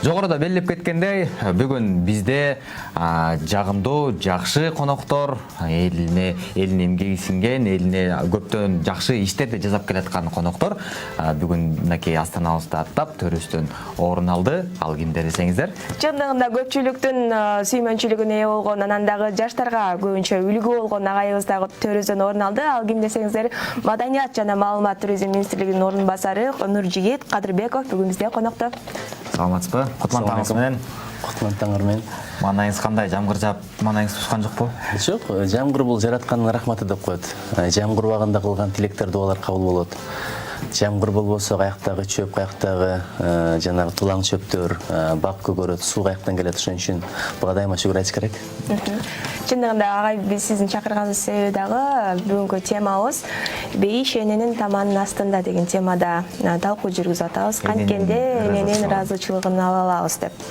Жогоруда белгилеп кеткендей, бүгүн бизде жагымдуу, жакшы коноктор, элине эмгеги сиңген, элине көптөн жакшы иштерди жасап келаткан коноктор бүгүн мынакей астанабызда аттап төрүбүздөн орун алды. Ал кимдер десеңиздер? Чындыгында көпчүлүктүн сүймөнчүлүгүнө ээ болгон, анан дагы жаштарга көбүнчө үлгү болгон агайыбыз дагы төрүбүздөн орун алды. Ал ким десеңиздер, Маданият жана маалымат туризм министрлигинин орун басары Нуржигит Кадырбеков бүгүн бизде конокто. Саламатсызбы? Кутлан таңыңыз менен. Кутлан таңыр менен. Манайыңыз кандай? Жамгыр жаап, манайыңыз тушкан жокпу? Жок, жамгыр бул жараткандын рахматы деп коет. Жамгыр убагында кылган тилектер, дуалар кабыл болот. Жамгыр болбосо каяктагы чөп, каяктагы жанагы тулаң чөптөр бак көгөрөт, суу каяктан келет. Ошон үчүн буга дайыма шүгүр айтыш керек. Чындыгында агай, биз сиздин чакырганыбыз себеби дагы бүгүнкү темабыз бейиш эненин таманын астында деген темада талкуу жүргүзүп атабыз. Канткенде эненин ыраазычылыгын ала алабыз деп.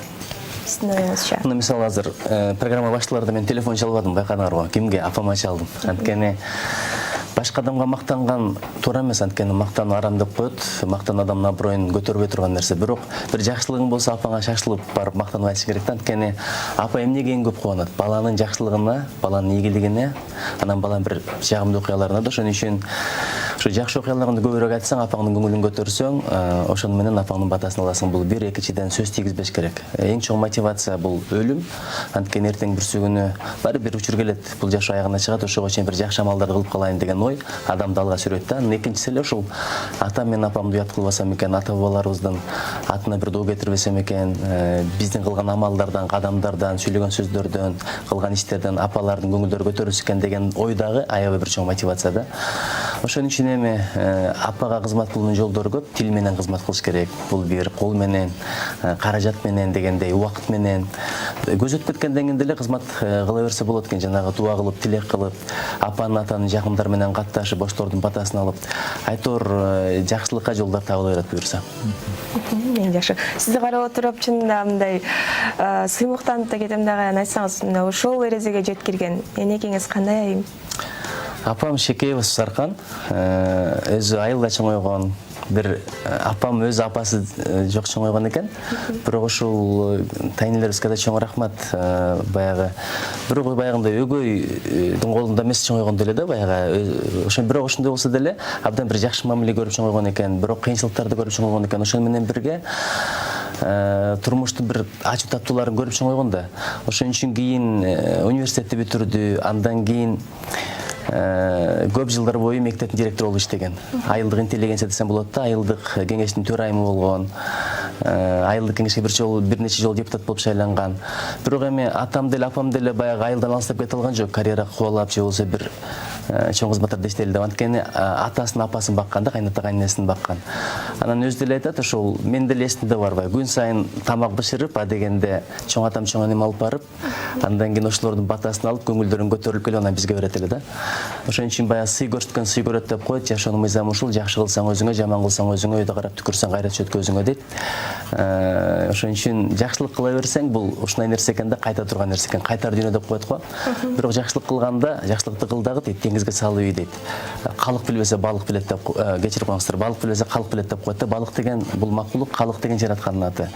Сиздин оюңузча? Мисалы азыр программа башталарда мен телефон чалбадым, байкадыңарбы? Кимге? Апама чалдым. Анткени башка адамга мактанган туура эмес, анткени мактануу арам деп коет. Мактан адамдын аброюн көтөрбөй турган нерсе. Бирок бир жакшылыгың болсо апаңа шашылып барып мактанып айтыш керек. Анткени апа эмнеге эң көп кубанат? Баланын жакшылыгына, баланын ийгилигине, анан баланын бир жагымдуу окуяларына да. Ошон үчүн ушу жакшы окуяларыңды көбүрөөк айтсаң, апаңдын көңүлүн көтөрсөң, ошону менен апаңдын батасын аласың. Бул бир экинчиден сөз тийгизбеш керек. Эң чоң мотивация бул өлүм. Анткени эртең бир күнү баары бир учур келет. Бул жаш аягына чыгат, ошого чейин бир жакшы амалдарды кылып калайын деген ой адамды алга сүрөт да. Экинчиси эле ушул атам менен апамды уят кылбасам экен, ата бабаларыбыздын атына бир доо кетирбесем экен, биздин кылган амалдардан, кадамдардан, сүйлөгөн сөздөрдөн, кылган иштерден апалардын көңүлдөрү көтөрүлсө экен деген ой дагы аябай бир чоң мотивация да. Ошон үчүн эми апага кызмат кылуунун жолдору көп. Тил менен кызмат кылыш керек. Бул бир кол менен, каражат менен дегендей, убакыт менен көз өтүп кеткенден кийин деле кызмат кыла берсе болот экен. Жанагы дуа кылып, тилек кылып, апанын атанын жакындар менен катташып, боштордун батасын алып, айтор жакшылыкка жолдор табыла берет буюрса. Эң жакшы. Сизди карап отуруп чынында мындай сыймыктанып да кетем дагы, айтсаңыз, ошол эрезеге жеткирген энекеңиз кандай айым? Апам Шекеева Саркан, өзү айылда чоңойгон, бир апам өз апасы жок чоңойгон экен. Бирок ушул тайнелерибизге да чоң рахмат. Баягы бирок баягындай өгөйдүн колунда эмес чоңойгон деле да, баягы ошон бирок ошондой болсо деле абдан бир жакшы мамиле көрүп чоңойгон экен. Бирок кыйынчылыктарды көрүп чоңойгон экен. Ошон менен бирге турмуштун бир ачуу таттууларын көрүп чоңойгон да. Ошон үчүн кийин университетти бүтүрдү, андан кийин көп жылдар бою мектептин директору болуп иштеген. Айылдык интеллигенция десем болот да, айылдык кеңештин төрайымы болгон. Айылдык кеңешке бир нече жолу депутат болуп шайланган. Бирок эми атам деле, апам деле баягы айылдан алыстап кете алган жок. Карьера кубалап же болбосо бир чоң кызматтарда иштейли деп. Анткени атасын, апасын баккан да, кайната кайненесин баккан. Анан өзү деле айтат, ошол мен деле эсимде бар баягы. Күн сайын тамак бышырып, дегенде чоң атам чоң энем алып барып, андан кийин ошолордун батасын алып, көңүлдөрүн көтөрүлүп келип анан бизге берет эле да. Ошон үчүн баягы сый көрсөткөн сый көрөт деп коет. Жашоонун мыйзамы ушул: жакшы кылсаң өзүңө, жаман кылсаң өзүңө, өйдө карап түкүрсөң кайра түшөт көзүңө дейт. Ошон үчүн жакшылык кыла берсең, бул ушундай нерсе экен да, кайта турган нерсе экен. Кайтар дүйнө деп коет го. Бирок жакшылык кылганда, жакшылыкты кыл дагы дейт, деңизге салып үй дейт. Калык билбесе балык билет деп, кечирип коюңуздар, балык билбесе калык билет деп коет да. Балык деген бул макулук, калык деген жараткандын аты.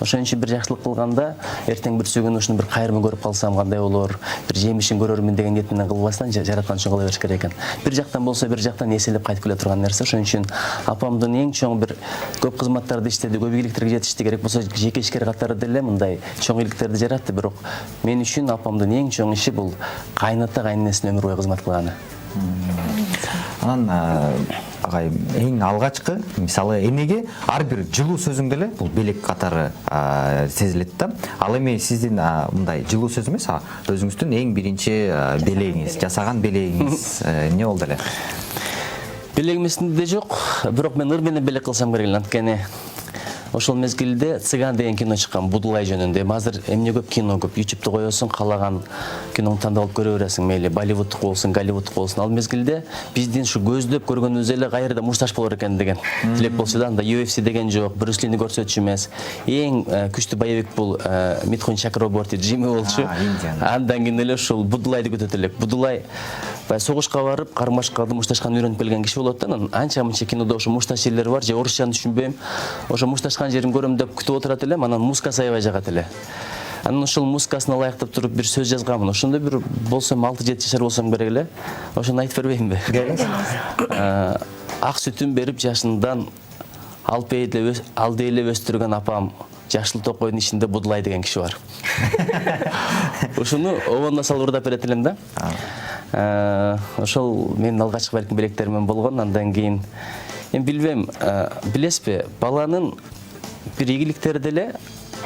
Ошон үчүн бир жакшылык кылганда, эртең бир күнү ушуну бир кайрымын көрүп калсам кандай болор, бир жемишин көрөрмүн деген ниет менен кылбастан жараткан үчүн кыла бериш керек экен. Бир жактан болсо бир жактан эселеп кайтып келе турган нерсе. Ошон үчүн апамдын эң чоң бир көп кызматтарды иштеди, көп ийгиликтерге жетишти, керек болсо жеке ишкер катары деле мындай чоң ийгиликтерди жаратты. Бирок мен үчүн апамдын эң чоң иши бул кайната кайненесине өмүр бою кызмат кылганы. Анан агай, эң алгачкы мисалы энеге ар бир жылуу сөзүң деле бул белек катары сезилет да. Ал эми сиздин мындай жылуу сөз эмес, өзүңүздүн эң биринчи белегиңиз, жасаган белегиңиз эмне болду эле? Белегим эсимде жок, бирок мен ыр менен белек кылсам керек эле. Анткени ошол мезгилде Цыган деген кино чыккан, Будулай жөнүндө. Азыр эмне көп кино көп, YouTube'да коесуң, каалаган киноңду тандап алып көрө бересиң, мейли Болливудтук болсун, Голливудтук болсун. Ал мезгилде биздин ушу көздөп көргөнүбүз эле кайерде мушташ болор экен деген тилек болчу да. Анда UFC деген жок, Брюс Лини көрсөтчү эмес. Эң күчтүү боевик бул Митхун Чакраборти, Джимми болчу. Андан кийин эле ушул Будулайды күтөт элек. Будулай согушка барып, кармашкарды мушташкан үйрөнүп келген киши болот да. Анча-мынча кинодо ошо мушташ жерлери бар, же орусчаны түшүнбөйм. Ошо мушташкан жаткан жерин көрөм деп күтүп отурат элем, анан музыкасы аябай жагат эле. Анан ошол музыкасына ылайыктап туруп бир сөз жазганмын. Ошондо бир болсом 6-7 жашар болсом керек эле. Ошону айтып бербейминби? Ак сүтүн берип жашындан алды эле өстүргөн апам жашыл токойдун ичинде будулай деген киши бар. Ушуну обонуна салып ырдап берет элем да. Ошол менин алгачкы балким белектеримен болгон. Андан кийин билбейм, билесизби, баланын бир ийгиликтери деле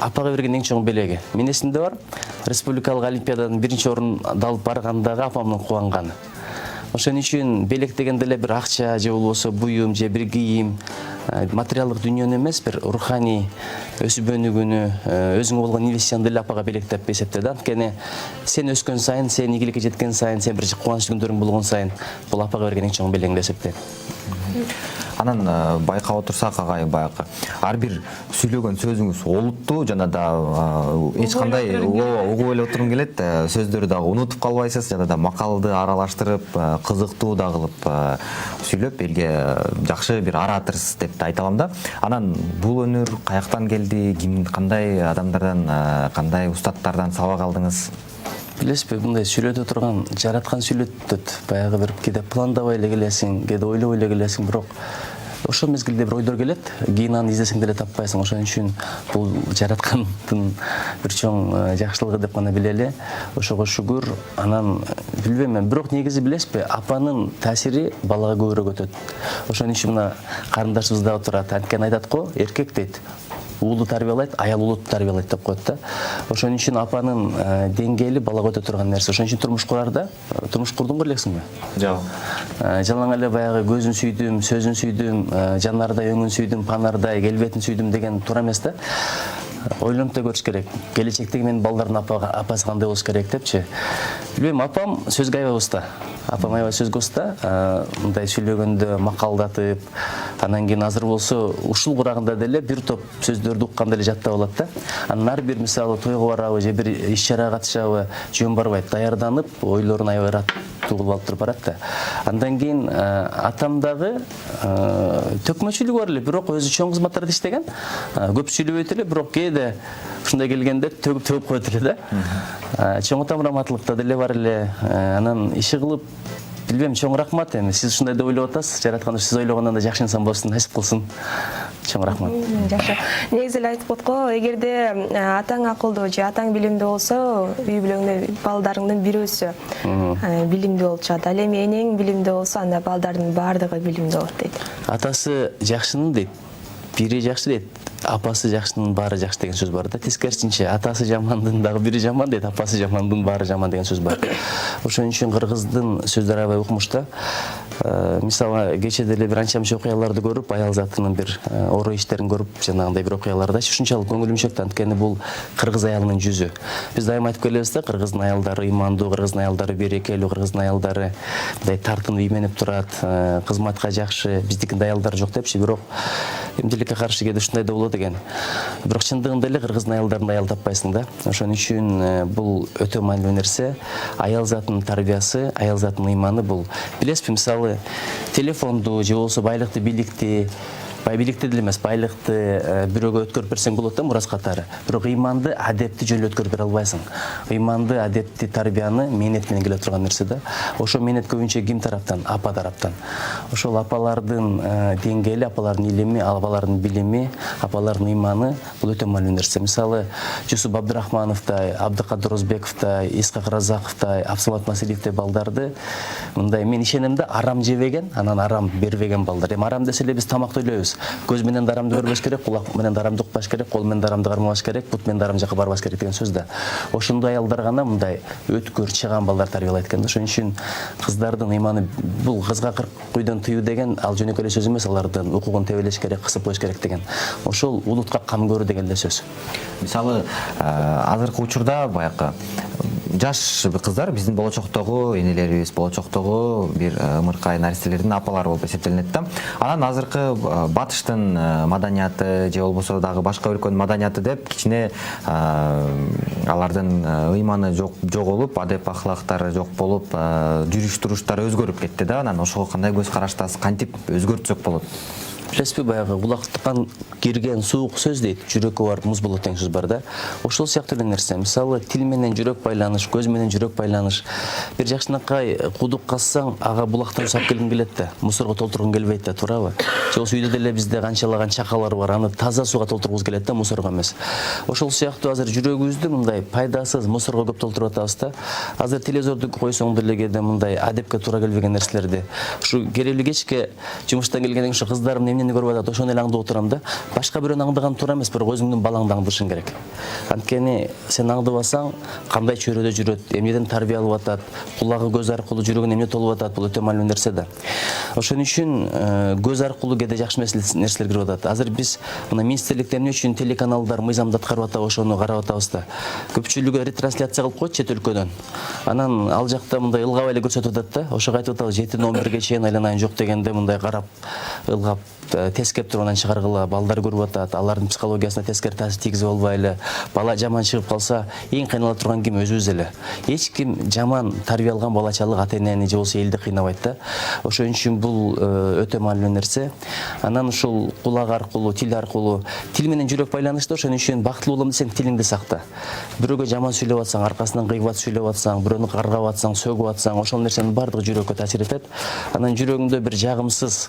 апага берген эң чоң белеги. Мен эсимде бар, республикалык олимпиададан 1-орун алып баргандагы апамдын кубанганы. Ошон үчүн белек дегенде эле бир акча же болбосо буюм же бир кийим, материалдык дүнүйөнү эмес, бир руханий өсүп өнүгүүнү, өзүңө болгон инвестицияны деле апага белек деп эсептейт. Анткени сен өскөн сайын, сен ийгиликке жеткен сайын, сен бир кубанычтуу күндөрүң болгон сайын, бул апага берген эң чоң белең деп эсептейм. Анан байкап отурсак агай, баягы ар бир сүйлөгөн сөзүңүз олуттуу жана да эч кандай угуп эле отургум келет, сөздөрү дагы унутуп калбайсыз, жана да макалды аралаштырып, кызыктуу да кылып сүйлөп, элге жакшы бир ораторсуз деп да айта алам да. Анан бул өнөр каяктан келди, кандай адамдардан, кандай устаттардан сабак алдыңыз? Билесизби, мындай сүйлөтө турган, жараткан сүйлөтөт. Баягы бир кээде пландабай эле келесиң, кээде ойлобой эле келесиң, бирок ошол мезгилде бир ойдор келет, кийин аны издесең деле таппайсың. Ошон үчүн бул жараткандын бир чоң жакшылыгы деп гана билели. Ошого шүгүр. Анан билбейм мен, бирок негизи билесизби, апанын таасири балага көбүрөөк өтөт. Ошон үчүн мына карындашыбыз да отурат. Анткени айтат го, эркек дейт, уулу тарбиялайт, аял уулу тарбиялайт деп коет да. Ошон үчүн апанын деңгээли балага өтө турган нерсе. Ошон үчүн турмуш курарда, турмуш курдуңбу элексиңби? Жок. Жалаң эле баягы көзүн сүйдүм, сөзүн сүйдүм, жанардай өңүн сүйдүм, панардай келбетин сүйдүм деген туура эмес да. Ойлонуп да көрүш керек. Келечектеги менин балдардын апасы кандай болуш керек депчи. Билбейм, апам сөзгө аябай уста. Апам аябай сөзгө уста. Мындай сүйлөгөндө макалдатып, анан кийин азыр болсо ушул курагында деле бир топ сөздөрдү укканда деле жаттап алат да. Анан ар бир мисалы тойго барабы же бир иш-чарага катышабы, жөн барбайт, даярданып, ойлорун аябай ыраттуу кылып алып туруп барат да. Андан кийин атам дагы төкмөчүлүгү бар эле, бирок өзү чоң кызматтарда иштеген. Көп сүйлөбөйт эле, бирок кээде ушундай келгенде төгүп коет эле да. Чоң атам раматылыкта деле бар эле. Анан иши кылып, билбейм, чоң рахмат. Эми сиз ушундай деп ойлоп атасыз, жараткан сиз ойлогондон да жакшы инсан болушту насип кылсын. Чоң рахмат. Жакшы. Негизи эле айтып коет го, эгерде атаң акылдуу же атаң билимдүү болсо, үй бүлөңдө балдарыңдын бирөөсү билимдүү болуп чыгат. Ал эми энең билимдүү болсо, анда балдардын баардыгы билимдүү болот дейт. Атасы жакшынын дейт, бири жакшы дейт, апасы жакшынын баары жакшы деген сөз бар да. Тескерисинче, атасы жамандын дагы бири жаман дейт, апасы жамандын баары жаман деген сөз бар. Ошон үчүн кыргыздын сөздөрү аябай укмуш да. Мисалы, кече деле бир анча мынча окуяларды көрүп, аял затынын бир орой иштерин көрүп, жанагындай бир окуяларды ушунчалык көңүлүм чөктү, анткени бул кыргыз аялынын жүзү. Биз дайыма айтып келебиз да, кыргыздын аялдары ыймандуу, кыргыздын аялдары берекелүү, кыргыздын аялдары мындай тартынып ийменип турат, кызматка жакшы, биздикинде аялдар жок депчи, бирок эмдилекке каршы кээде ушундай да болот экен. Бирок чындыгында эле кыргыздын аялдарында аял таппайсың да. Ошон үчүн бул өтө маанилүү нерсе. Аял затынын тарбиясы, аял затынын ыйманы бул. Билесизби, мисалы, телефонду же болбосо байлыкты, бийликти, бийликти деле эмес, байлыкты бирөөгө өткөрүп берсең болот да, мурас катары. Бирок ыйманды, адепти жөн өткөрүп бере албайсың. Ыйманды, адепти, тарбияны мээнет менен келе турган нерсе да. Ошо мээнет көбүнчө ким тараптан? Апа тараптан. Ошол апалардын деңгээли, апалардын илими, апалардын билими, апалардын ыйманы бул өтө маанилүү нерсе. Мисалы, Жусуп Абдырахмановдай, Абдыкадыр Озбековдай, Исхак Разаковдай, Абсамат Масилиевдей балдарды мындай мен ишенем да, арам жебеген, анан арам бербеген балдар. Эми арам десе эле биз тамакты ойлойбуз. Көз менен дарамды көрбөш керек, кулак менен дарамды укпаш керек, кол менен дарамды кармабаш керек, бут менен дарам жакка барбаш керек деген сөз да. Ошондой аялдар гана мындай өткөр чыган балдар тарбиялайт экен да. Ошон үчүн кыздардын ыйманы бул кызга 40 күйдөн тыюу деген ал жөнөкөй эле сөз эмес, алардын укугун тебелеш керек, кысып коюш керек деген. Ошол улутка кам көрүү деген эле сөз. Мисалы, азыркы учурда баягы жаш кыздар биздин болочоктогу энелерибиз, болочоктогу бир ымыркай наристелердин апалары болуп эсептелинет да. Анан азыркы батыштын маданияты же болбосо дагы башка өлкөнүн маданияты деп кичине алардын ыйманы жоголуп, адеп ахлактары жок болуп, жүрүш туруштары өзгөрүп кетти да. Анан ошого кандай көз караштасыз, кантип өзгөртсөк болот? Билесизби, баягы улактыккан кирген суук сөз дейт, жүрөккө барып муз болот деген сөз бар да. Ошол сыяктуу эле нерсе. Мисалы, тил менен жүрөк байланыш, көз менен жүрөк байланыш. Бир жакшынакай кудук казсаң, ага булактан сап келгиң келет да, мусорго толтургуң келбейт да, туурабы? Же болбосо үйдө деле бизде канчалаган чакалар бар, аны таза сууга толтургубуз келет да, мусорго эмес. Ошол сыяктуу азыр жүрөгүбүздү мындай пайдасыз мусорго көп толтуруп атабыз да. Азыр телевизорду койсоң деле кээде мындай адепке туура келбеген нерселерди. Ушу керелүү кечке жумуштан келгенден кийин кыздарым эмнени көрүп атат, ошону эле аңдып отурам да. Башка бирөөнү аңдыган туура эмес, бирок өзүңдүн балаңды аңдышың керек. Анткени сен аңдыбасаң, кандай чөйрөдө жүрөт, эмнеден тарбия алып атат, кулагы көз аркылуу жүрөгүн эмне толуп атат, бул өтө маанилүү нерсе да. Ошон үчүн көз аркылуу кээде жакшы нерселер кирип атат. Азыр биз мына министрликте эмне үчүн телеканалдар мыйзамды аткарып атат, ошону карап атабыз да. Көпчүлүгү ретрансляция кылып коет чет өлкөдөн. Анан ал жакта мындай ылгап эле көрсөтүп атат да. Ошого айтып атабыз 7-11ге чейин айланайын жок дегенде мындай карап ылгап тескеп туруп анан чыгаргыла, балдар көрүп атат, алардын психологиясына тескери таасир тийгизип албайлы. Бала жаман чыгып калса, эң кыйнала турган ким? Өзүбүз эле. Эч ким жаман тарбия алган балачалык ата-энени же болбосо элди кыйнабайт да. Ошон үчүн бул өтө маанилүү нерсе. Анан ушул кулак аркылуу, тил менен жүрөк байланышты. Ошон үчүн бактылуу болом десең, тилиңди сакта. Бирөөгө жаман сүйлөп атсаң, аркасынан кыйбат сүйлөп атсаң, бирөөнү каргап атсаң, сөгүп атсаң, ошол нерсенин бардыгы жүрөккө таасир этет. Анан жүрөгүңдө бир жагымсыз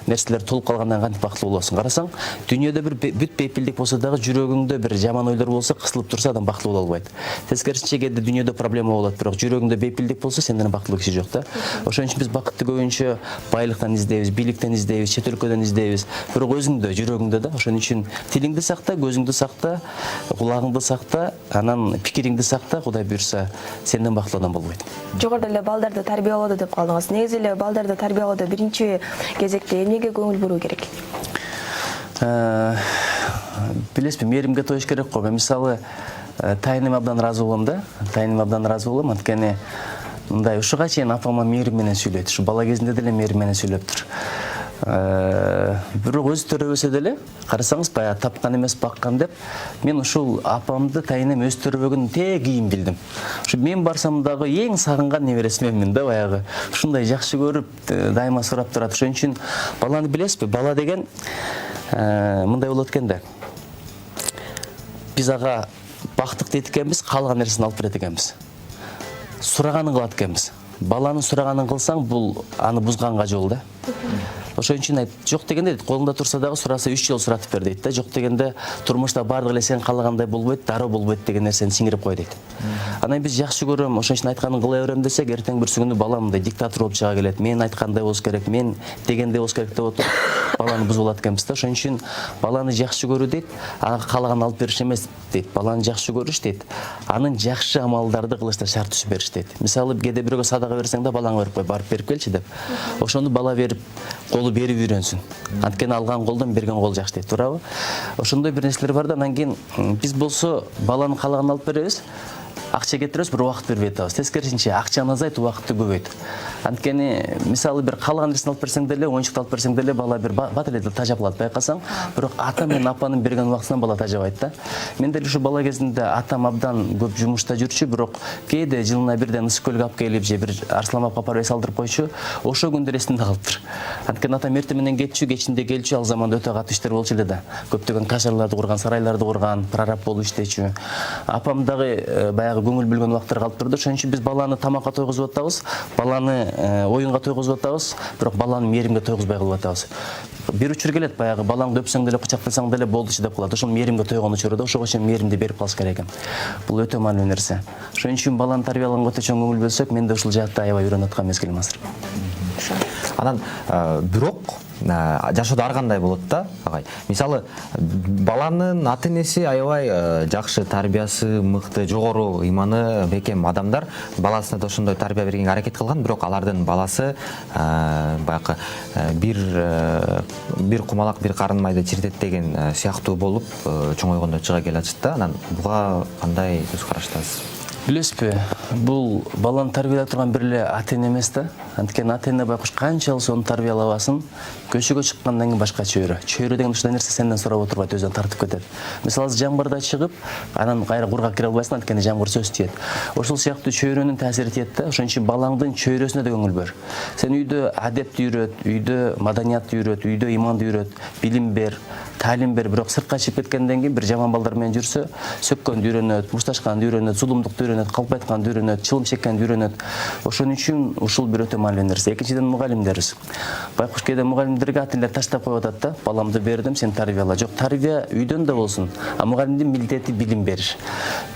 нерселер толуп калгандан кантип бактылуу болосуң? Карасаң, дүйнөдө бир бүт бейпилдик болсо дагы жүрөгүңдө бир жаман ойлор болсо, кысылып турса, адам бактылуу боло албайт. Тескерисинче кээде дүйнөдө проблема болот, бирок жүрөгүңдө бейпилдик болсо, сенден бактылуу киши жок да. Ошон үчүн биз бакытты көбүнчө байлыктан издейбиз, бийликтен издейбиз, чет өлкөдөн издейбиз. Бирок өзүңдө, жүрөгүңдө да. Ошон үчүн тилиңди сакта, көзүңдү сакта, кулагыңды сакта, анан пикириңди сакта, Кудай буйрса, сенден бактылуу адам болбойт. Жогоруда эле балдарды тарбиялоодо деп калдыңыз. Негизи эле балдарды тарбиялоодо биринчи кезекте эмнеге көңүл буруу керек? Билесизби, мээримге тоюш керек го. Мен мисалы тайыным абдан ыраазы болом да. Тайыным абдан ыраазы болом, анткени мындай ушуга чейин апама мээрим менен сүйлөйт. Ушу бала кезинде деле мээрим менен сүйлөптүр. Бирок өзү төрөбөсө деле, карасаңыз, баягы тапкан эмес баккан деп, мен ушул апамды тайынем өз төрөбөгөн те кийин билдим. Ушу мен барсам дагы эң сагынган небересим мен да, баягы. Ушундай жакшы көрүп, дайыма сурап турат. Ошон үчүн баланы билесизби, бала деген мындай болот экен да. Биз ага бактык дейт экенбиз, каалаган нерсени алып берет экенбиз. Сураганын кылат экенбиз. Баланын сураганын кылсаң, бул аны бузганга жол да. Ошон үчүн жок дегенде колунда турса дагы сураса 3 жол суратып бер дейт да. Жок дегенде турмушта бардыгы эле сен каалагандай болбойт, дароо болбойт деген нерсени сиңирип кой дейт. Анан биз жакшы көрөм, ошон үчүн айтканын кыла берем десек, эртең бүрсү күнү бала мындай диктатор болуп чыга келет. Мен айткандай болуш керек, мен дегендей болуш керек деп отуруп, баланы бузуп алат экенбиз да. Ошон үчүн баланы жакшы көрүү дейт, ага каалаган алып бериш эмес дейт. Баланы жакшы көрүш дейт, анын жакшы амалдарды кылышта шарт түзүп бериш дейт. Мисалы, кээде бирөөгө садага берсең да балаңа берип кой, барып берип келчи деп. Ошону бала берип, колу берип үйрөнсүн. Анткени алган колдон берген кол жакшы дейт, туурабы? Ошондой бир нерселер бар да. Анан кийин биз болсо баланын каалаганын алып беребиз. Акча кетиребиз, бир убакыт бербей атабыз. Тескерисинче акчаны азайт, убакытты көбөйт. Анткени мисалы бир каалаган нерсени алып берсең деле, оюнчукту алып берсең деле, бала бир бат эле тажап алат, байкасаң. Бирок ата менен апанын берген убактысынан бала тажабайт да. Мен деле ушу бала кезинде атам абдан көп жумушта жүрчү, бирок кээде жылына бирден Ысык көлгө алып келип, же бир Арсламапка апарып эс алдырып койчу. Ошол күндөр эсимде калыптыр. Анткени атам эртең менен кетчү, кечинде келчү, ал заманда өтө катуу иштер болчу эле да. Көптөгөн кашарларды курган, сарайларды курган, прораб болуп иштечү. Апам дагы баягы көңүл бөлгөн убактар калып турду. Ошон үчүн биз баланы тамакка тойгузуп атабыз, баланы оюнга тойгузуп атабыз, бирок баланы мээримге тойгузбай кылып атабыз. Бир учур келет, баягы балаңды өпсөң деле, кучактасаң деле болдучу деп калат. Ошол мээримге тойгон учурда, ошого чейин мээримди берип калыш керек экен. Бул өтө маанилүү нерсе. Ошон үчүн баланы тарбиялаганга өтө чоң көңүл бөлсөк, мен да ушул жаатта аябай үйрөнүп аткан мезгилим азыр. Анан бирок жашоодо ар кандай болот да, агай. Мисалы, баланын ата-энеси аябай жакшы тарбиясы, мыкты, жогору ыйманы бекем адамдар баласына да ошондой тарбия бергенге аракет кылган, бирок алардын баласы баягы бир кумалак бир карын майды чиртет деген сыяктуу болуп чоңойгондо чыга келатат да. Анан буга кандай көз караштасыз? Билесизби, бул баланы тарбиялап турган бир эле ата-эне эмес да. Анткени ата-эне байкуш канчалык сону тарбиялабасын, көчөгө чыккандан кийин башкача чөйрө. Чөйрө деген ушундай нерсе сенден сурап отурбайт, өзүнөн тартып кетет. Мисалы жамгырда чыгып, анан кайра кургак кире албайсың, анткени жамгыр сөз тиет. Ошол сыяктуу чөйрөнүн таасири тиет да. Ошон үчүн балаңдын чөйрөсүнө да көңүл бер. Сен үйдө адепти үйрөт, үйдө маданиятты үйрөт, үйдө иманды үйрөт, билим бер, талим бер, бирок сыртка чыгып кеткенден кийин бир жаман балдар менен жүрсө, сөккөндү үйрөнөт, мушташканды үйрөнөт, зулумдукту үйрөнөт, калп айтканды үйрөнөт, чылым чеккенди үйрөнөт. Ошон үчүн ушул бир өтө маанилүү нерсе. Экинчиден мугалимдерибиз. Байкуш кээде мугалимдерге ата-энелер таштап коюп атат да, баламды бердим, сен тарбияла. Жок, тарбия үйдөн да болсун, а мугалимдин милдети билим бериш.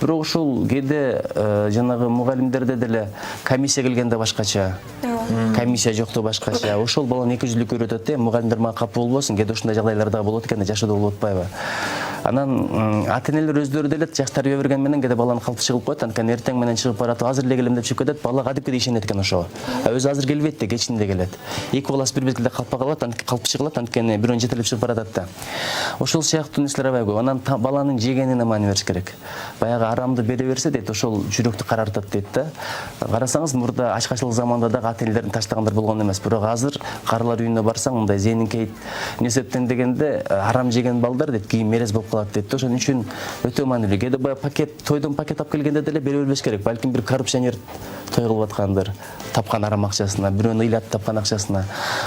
Бирок ушул кээде жанагы мугалимдерде деле комиссия келгенде башкача, комиссия жокто башкача. Ошол баланы экижүздүккө үйрөтөт да, мугалимдер мага кап болбосун, кээде ушундай жагдайлар да болот экен, жашоодо болуп атпайбы? Анан ата-энелер өздөрү деле жакшы тарбия берген менен кээде баланы калтырчы кылып коет, анткени эртең менен чыгып баратып, азыр эле келем деп чыгып кетет, бала адикке ишенет экен ошого. Өзү азыр келбейт да, кечинде келет. Эки баласы бир мезгилде калпа калат, калпчы кылат, анткени бирөөнү жетелеп чыгып баратат да. Ошол сыяктуу нерселер аябай көп. Анан баланын жегенине маани бериш керек. Баягы арамды бере берсе дейт, ошол жүрөктү карартат дейт да. Карасаңыз, мурда ачкачылык заманда дагы ата-энелердин таштагандар болгон эмес, бирок азыр карылар үйүнө барсаң, мындай зейнинкейт несептен дегенде арам жеген балдар дейт, кийин мерез болуп калат дейт. Ошон үчүн өтө маанилүү. Кээде баягы пакет, тойдон пакет алып келгенде деле бере бербеш керек. Балким бир коррупционер той кылып аткандыр, тапкан арам акчасына, бирөөнү ыйлатып тапкан акчасына.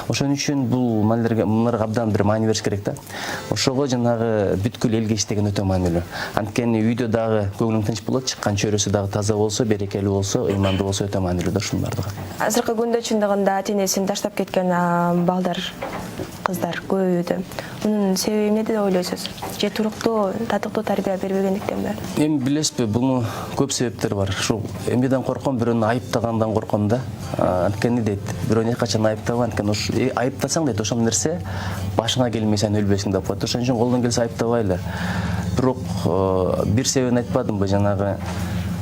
Ошон үчүн бул маанилерге абдан бир маани бериш керек да. Ошого жанагы бүткүл элге иштеген өтө маанилүү. Анткени үйдө дагы көңүлүң тынч болот, чыккан чөйрөсү дагы таза болсо, берекелүү болсо, ыймандуу болсо өтө маанилүү да ушунун бардыгы. Азыркы күндө чындыгында ата-энесин таштап кеткен балдар, кыздар көп үйдө. Мунун себеби эмне деп ойлойсуз? Же туруктуу, татыктуу тарбия бербегендиктенби? Эми билесизби, бунун көп себептери бар. Ушул эмнеден корком, бирөөнү айыптагандан корком да. Анткени дейт, бирөөнү эч качан айыптабы, анткени айыптасаң дейт, ошол нерсе башыңа келмей сен өлбөйсүң деп коет. Ошон үчүн колдон келсе айыптабайлы. Бирок бир себебин айтпадымбы, жанагы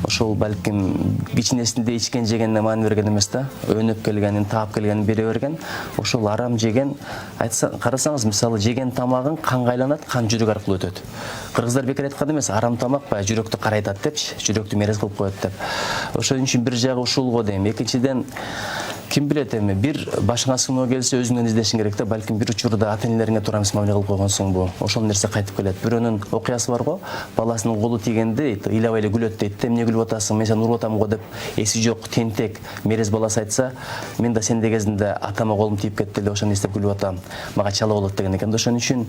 ошол балким кичинесинде ичкен жегенине маани берген эмес да, өнөп келгенин, таап келгенин бере берген. Ошол арам жеген, карасаңыз, мисалы жеген тамагың канга айланат, кан жүрөк аркылуу өтөт. Кыргыздар бекер айткан эмес, арам тамак баягы жүрөктү карайтат депчи, жүрөктү мерез кылып коет деп. Ошон үчүн бир жагы ушул го дейм. Экинчиден, ким билет эми, бир башыңа сыноо келсе өзүңдөн издешиң керек да, балким бир учурда ата-энелериңе туура эмес мамиле кылып койгонсуңбу, ошол нерсе кайтып келет. Бирөөнүн окуясы бар го, баласынын колу тийгенде ыйлабай эле күлөт дейт, эмне күлүп атасың, мен сени уруп атам го деп, эси жок, тентек, мерез баласы айтса, мен да сендей кезинде атама колум тийип кетти эле, ошону эстеп күлүп атам, мага чала болот деген экен. Ошон үчүн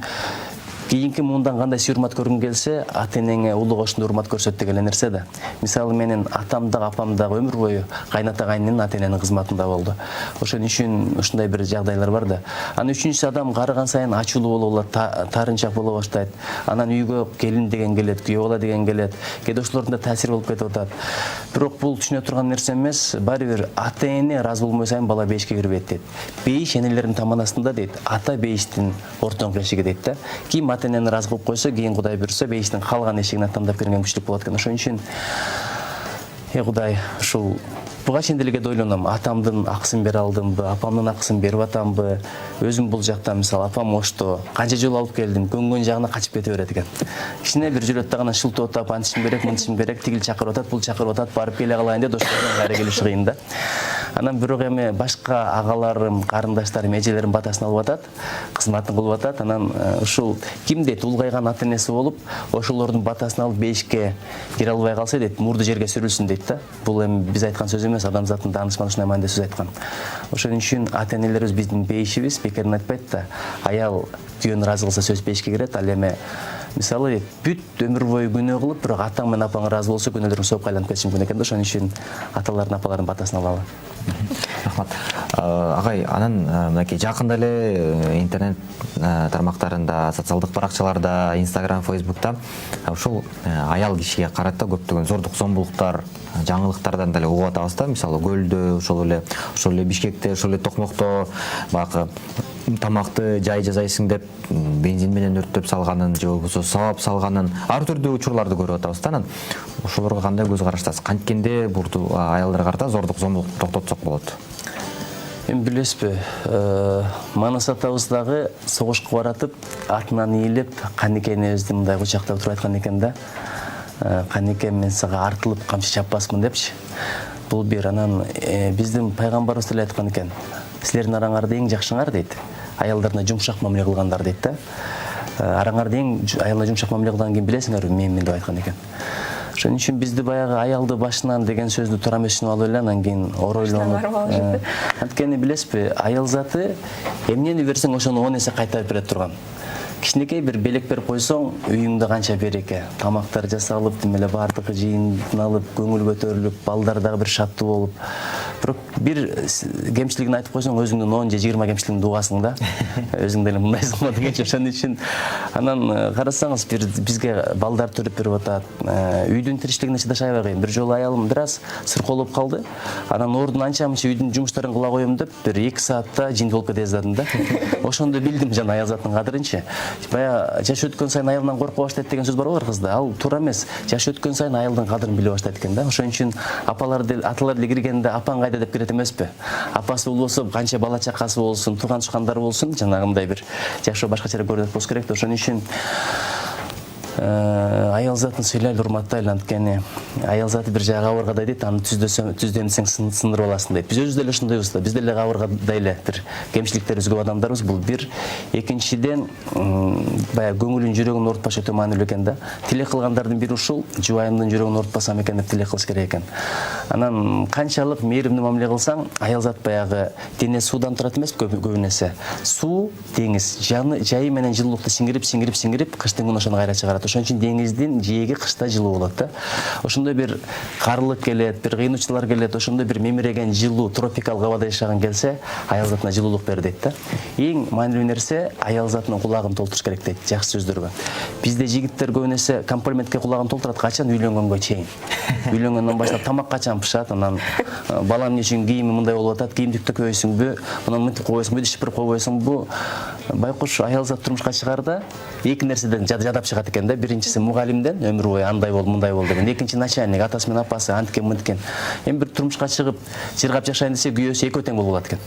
кийинки муундан кандай урмат көргүң келсе, ата-энеңе улуу кошунда урмат көрсөт деген нерсе да. Мисалы менин атам дагы, апам дагы өмүр бою кайната кайнынын ата-эненин кызматында болду. Ошон үчүн ушундай бир жагдайлар бар да. Анан үчүнчүсү, адам карыган сайын ачуулуу болуп алат, таарынчак боло баштайт. Анан үйгө келин деген келет, күйөө бала деген келет. Кээде ошолордун да таасири болуп кетип атат. Бирок бул түшүнө турган нерсе эмес, баары бир ата-эне ыраазы болмой сайын бала бейишке кирбейт дейт. Бейиш энелердин таманасында дейт, ата бейиштин ортоңку эшиги дейт да. Ким ата-энени ыраазы кылып койсо, кийин Кудай буйрса, бейиштин калган эшигин тандап берген күчтүк болот экен. Ошон үчүн Кудай ушул буга чейин деле ойлоном, атамдын акысын бере алдымбы, апамдын акысын берип атамбы. Өзүм бул жакта, мисалы, апам Ошто канча жолу алып келдим, көнгөн жагына качып кете берет экен. Кичине бир жүрөт дагы шылтып атап, антишим керек, мынтишим керек, тигил чакырып атат, бул чакырып атат, барып келе калайын деп ошолордон кайра келиши кыйын да. Анан бирок эми башка агаларым, карындаштарым, эжелерим батасын алып атат, кызматын кылып атат. Анан ушул ким дейт, улгайган ата-энеси болуп, ошолордун батасын алып бейишке кире албай калса дейт, мурду жерге сүрүлсүн дейт да. Бул эми биз айткан сөз эмес, адамзаттын даанышманы ушундай маанидә сөз айткан. Ошон үчүн ата-энелерибиз биздин бейишибиз, бекерин айтпайт да. Аял күйөөнү ыраазы кылса сөз бейишке кирет, ал эми мисалы бүт өмүр бою күнөө кылып, бирок атаң менен апаң ыраазы болсо күнөөлөрүң соопко айланып кетиши мүмкүн экен да. Ошон үчүн аталардын, апалардын батасын алалы. Рахмат. Агай, анан мынакей жакында эле интернет тармактарында, социалдык баракчаларда, Instagram, Facebook'та ушул аял кишиге карата көптөгөн зордук зомбулуктар, жаңылыктардан деле угуп атабыз да. Мисалы Көлдө, ошол эле Бишкекте, ошол эле Токмокто баягы тамакты жай жасайсың деп бензин менен өрттөп салганын, же болбосо сабап салганын, ар түрдүү учурларды көрүп атабыз да. Анан ошолорго кандай көз караштасыз? Канткенде бурду аялдарга карата зордук зомбулукту токтотсок болот? Эми билесизби, Манас атабыз дагы согушка баратып, артынан ийилип, Канекенебизди мындай кучактап туруп айткан экен да. канеке мен сага артылып камчы чаппасмын депчи. Бул бир анан биздин пайгамбарыбыз деле айткан экен. Силердин араңарда эң жакшыңар дейт. Аялдарына жумшак мамиле кылгандар дейт да. Араңарда эң аялына жумшак мамиле кылган ким билесиңерби? Мен деп айткан экен. Ошон үчүн бизди баягы аялды башынан деген сөздү туура эмес түшүнүп алып эле анан кийин оройлонуп. Анткени билесизби, аял заты эмнени берсең ошону 10 эсе кайтарып бере турган. Кичинекей бир белек берип койсоң, үйүңдө канча береке, тамактар жасалып, демеле бардыгы жыйналып, көңүл көтөрүлүп, балдар дагы бир шаттуу болуп. Бирок бир кемчилигин айтып койсоң, өзүңдүн 10 же 20 кемчилигиңди угасың да. Өзүң деле мындайсың го дегенче. Ошон үчүн анан карасаңыз, бизге балдар төрөп берип атат. Үйдүн тиричилигине чыдашай албайм. Бир жолу аялым бир аз сырколоп калды. Анан ордун анча-мынча үйдүн жумуштарын кыла коем деп, бир 2 саатта жин болуп кете жаздадым да. Ошондо билдим жана аял заттын кадырынчы. Бая жаш өткөн сайын аялдан коркуп баштайт деген сөз бар го кыргызда. Ал туура эмес. Жаш өткөн сайын аялдын кадырын биле баштайт экен да. Ошон үчүн аталар деле киргенде апаң кайда деп кирет эмеспи? Апасы болбосо канча бала чакасы болсун, тууган тушкандары болсун, жанагындай бир жакшы башкача көрүнөт болсо керек да. Ошон үчүн аял затын сүйлөйлү, урматтайлы. Анткени аял заты бир жагы кабыргадай дейт, аны түздөнсөң сындырып аласың дейт. Биз өзүбүз деле ошондойбуз да. Биз деле кабыргадай эле бир кемчиликтерибиз көп адамдарбыз. Бул бир. Экинчиден, баягы көңүлүн, жүрөгүн оорутпаш өтө маанилүү экен да. Тилек кылгандардын бири ушул, жубайымдын жүрөгүн оорутпасам экен деп тилек кылыш керек экен. Анан канчалык мээримдүү мамиле кылсаң, аял зат баягы дене суудан турат эмес көбүн эсе. Суу, деңиз, жайы менен жылуулукту сиңирип, кыштын күнү ошону кайра чыгарат. Ошон үчүн деңиздин жээги кышта жылуу болот да. Ошондой бир карлык келет, бир кыйынчылыктар келет, ошондой бир мемиреген жылуу тропикалык абада жашаган келсе, аял затына жылуулук бер дейт да. Эң маанилүү нерсе аял затынын кулагын толтуруш керек дейт, жакшы сөздөргө. Бизде жигиттер көбүнесе комплиментке кулагын толтурат качан үйлөнгөнгө чейин. Үйлөнгөндөн баштап тамак качан пышат, анан балам эмне үчүн кийими мындай болуп атат, кийим тиктөкпөйсүңбү, анан мынтип койбойсуңбу, диш шыпырып койбойсуңбу. Байкуш аял зат турмушка чыгарда эки нерседен жадап чыгат экен да. Биринчиси мугалимден өмүр бою андай бол, мындай бол деген. Экинчи начальник, атасы менен апасы анткен мынткен. Эми бир турмушка чыгып, жыргап жашайын десе, күйөөсү экөө тең болуп калат экен.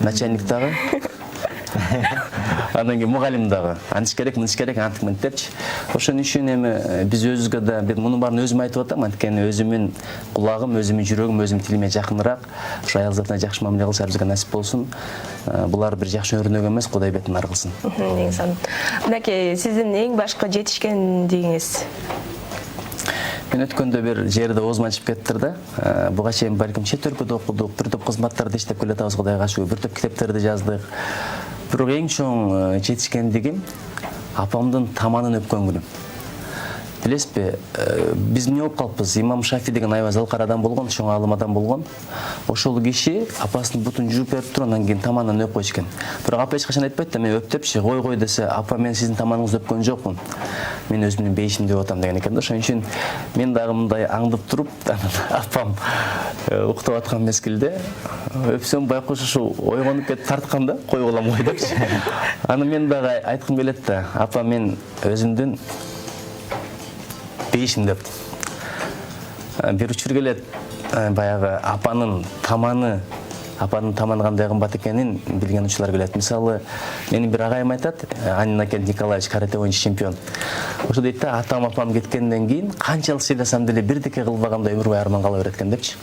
Начальник дагы, анан кийин мугалим дагы. Антиш керек, мынтиш керек, антик мынт депчи. Ошон үчүн эми биз өзүбүзгө да мунун баарын өзүм айтып атам, анткени өзүмүн кулагым, өзүмүн жүрөгүм, өзүмүн тилиме жакыныраак. Ошо аял затына жакшы мамиле кылса бизге насип болсун. Булар бир жакшы өрнөк эмес, Кудай бетин ар кылсын. Мынакей, сиздин эң башкы жетишкендигиңиз? Мен өткөндө бир жерде оозум ачып кеттир да. Буга чейин балким чет өлкөдө окудук, бир топ кызматтарды иштеп келатабыз, Кудайга шүгүр, бир топ китептерди жаздык. Бирок эң чоң жетишкендигим апамдын таманын өпкөн күнүм. Билесизби, биз эмне болуп калыппыз? Имам Шафи деген аябай залкар адам болгон, чоң аалым адам болгон. Ошол киши апасынын бутун жууп берип туруп, анан кийин таманын өп койчу экен. Бирок апа эч качан айтпайт да, мен өп депчи, кой десе, апа мен сиздин таманыңызды өпкөн жокмун. Мен өзүмдүн бейишимди деп атам деген экен да. Ошон үчүн мен дагы мындай аңдып туруп, апам уктап аткан мезгилде өпсөм байкуш ушу ойгонуп кетип тарткан да, кой болом ой депчи. Аны мен дагы айткым келет да, апа мен өзүмдүн бейишим деп. Бир учур келет, баягы апанын таманы кандай кымбат экенин билген учурлар келет. Мисалы, менин бир агайым айтат, Анинакент Николаевич, карате оюнчу чемпион. Ошо дейт да, атам апам кеткенден кийин канчалык сыйласам деле бирдеке кылбагандай өмүр бою арман кала берет экен депчи.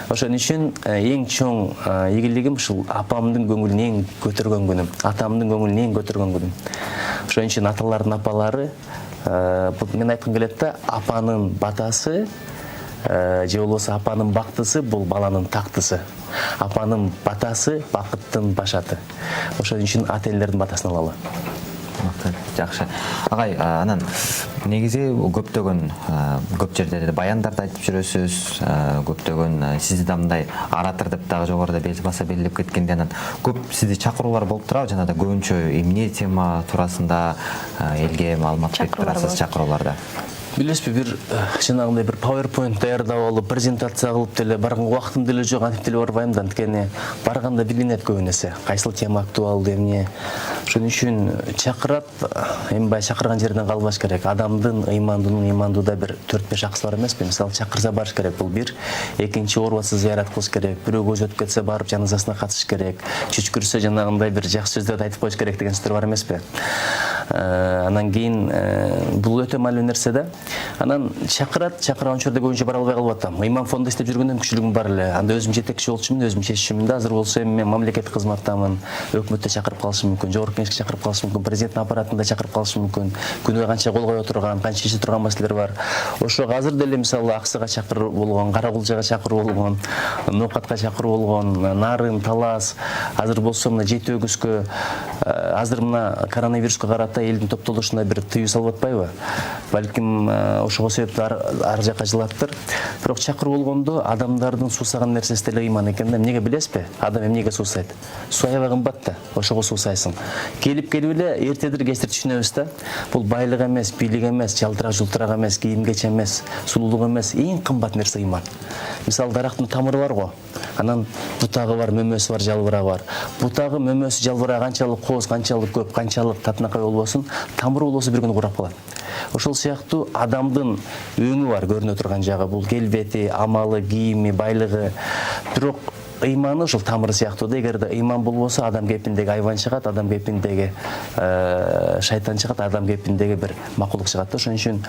Ошон үчүн эң чоң ийгилигим ушул апамдын көңүлүн эң көтөргөн күнүм, атамдын көңүлүн эң көтөргөн күнүм. Ошон үчүн аталардын апалары, мен айткым келет да, апанын батасы же болбосо апанын бактысы бул баланын тактысы. Апанын батасы бакыттын башаты. Ошон үчүн ата энелердин батасын алалы. Жакшы. Агай, анан негизи көп жерлерде баяндарды айтып жүрөсүз, көптөгөн сизди да мындай оратор деп дагы жогоруда баса белгилеп кеткенде, анан көп сизди чакыруулар болуп турабы, жана да көбүнчө эмне тема туурасында элге маалымат берип турасыз чакырууларда? Билесизби, бир жанагындай бир PowerPoint даярдап алып, презентация кылып деле барганга убактым деле жок, антип деле барбайм да. Анткени барганда билинет көбүнесе, кайсыл тема актуалдуу эмне. Ошон үчүн чакырат, эми бай чакырган жерден калбаш керек. Адамдын ыймандууда бир 4-5 акысы бар эмеспи? Мисалы, чакырса барыш керек, бул бир. Экинчи, оорубаса зыярат кылыш керек. Бирөө көз өтүп кетсе барып жаназасына катышыш керек. Чүчкүрсө жанагындай бир жакшы сөздөрдү айтып коюш керек деген сөздөр бар эмеспи? Анан кейін бұл өте маанилүү нерсе да. Анан чакырган учурда көбүнчө бара албай калып атам. Ыйман фондо иштеп жүргөндөн мүмкүнчүлүгүм бар эле. Анда өзүм жетекчи болчумун, өзүм чечишимин да. Азыр болсо эми мен мамлекеттик кызматтамын. Өкмөттө чакырып калышым мүмкүн, жогорку кеңешке чакырып калышым мүмкүн, президенттин аппаратында чакырып калышым мүмкүн. Күнүгө канча кол кое турган, канча чечип турган маселелер бар. Ошо азыр деле мисалы Аксыга чакыруу болгон, Каракулчага чакыруу болгон, Ноокатка чакыруу болгон, Нарын, Талас, азыр болсо мына Жети Өгүзгө, азыр мына коронавируска карата элдин топтолушуна бир тыюу салып атпайбы? Балким ошого себептүү ар жакка жылаттыр. Бирок чакыруу болгондо адамдардын суусаган нерсеси деле ыйман экен да. Эмнеге билесизби? Адам эмнеге суусайт? Суу аябай кымбат да. Ошого суусайсың. Келип эле эртедир кечтир түшүнөбүз да. Бул байлык эмес, бийлик эмес, жалтырак жултурак эмес, кийим-кеч эмес, сулуулук эмес, эң кымбат нерсе ыйман. Мисалы дарактын тамыры бар го. Анан бутагы бар, мөмөсү бар, жалбырагы бар. Бутагы, мөмөсү, жалбырагы канчалык кооз, канчалык көп, канчалык татынакай болбосун, тамыры болбосо бир күнү курап калат. Ошол сыяктуу адамдын өңү бар, көрүнө турган жагы, бул келбети, амалы, кийими, байлыгы. Бирок ыйманы ошол тамыры сыяктуу да. Эгерде ыйман болбосо адам кепиндеги айван чыгат, адам кепиндеги шайтан чыгат, адам кепиндеги бир макулук чыгат. Ошон үчүн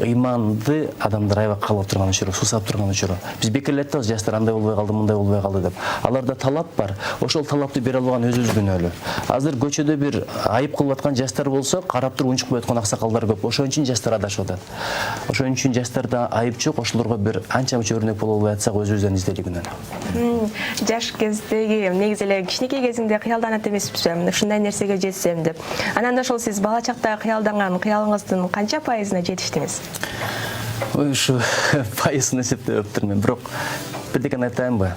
ыйманды адамдар аябай каалап турган учуру, суусап турган учуру. Биз бекер айтабыз, жаштар андай болбой калды, мындай болбой калды деп. Аларда талап бар. Ошол талапты бере албаган өзүбүз күнөөлүү. Азыр көчөдө бир айып кылып аткан жаштар болсо, карап туруп унчукпай аткан аксакалдар көп. Ошон үчүн жаштар адашып атат. Ошон үчүн жаштарда айып жок. Ошолорго бир анча мынча өрнөк боло албай атсак, өзүбүздөн издели күнөөнү. Жаш кездеги негизи эле кичинекей кезиңде кыялданат эмеспизби? Ушундай нерсеге жетсем деп. Анан ошол сиз бала чакта кыялданган кыялыңыздын канча пайызына жетиштиңиз? Ой, ушу пайызын эсептеп өптүрмүн. Бирок бирдекени айтайынбы?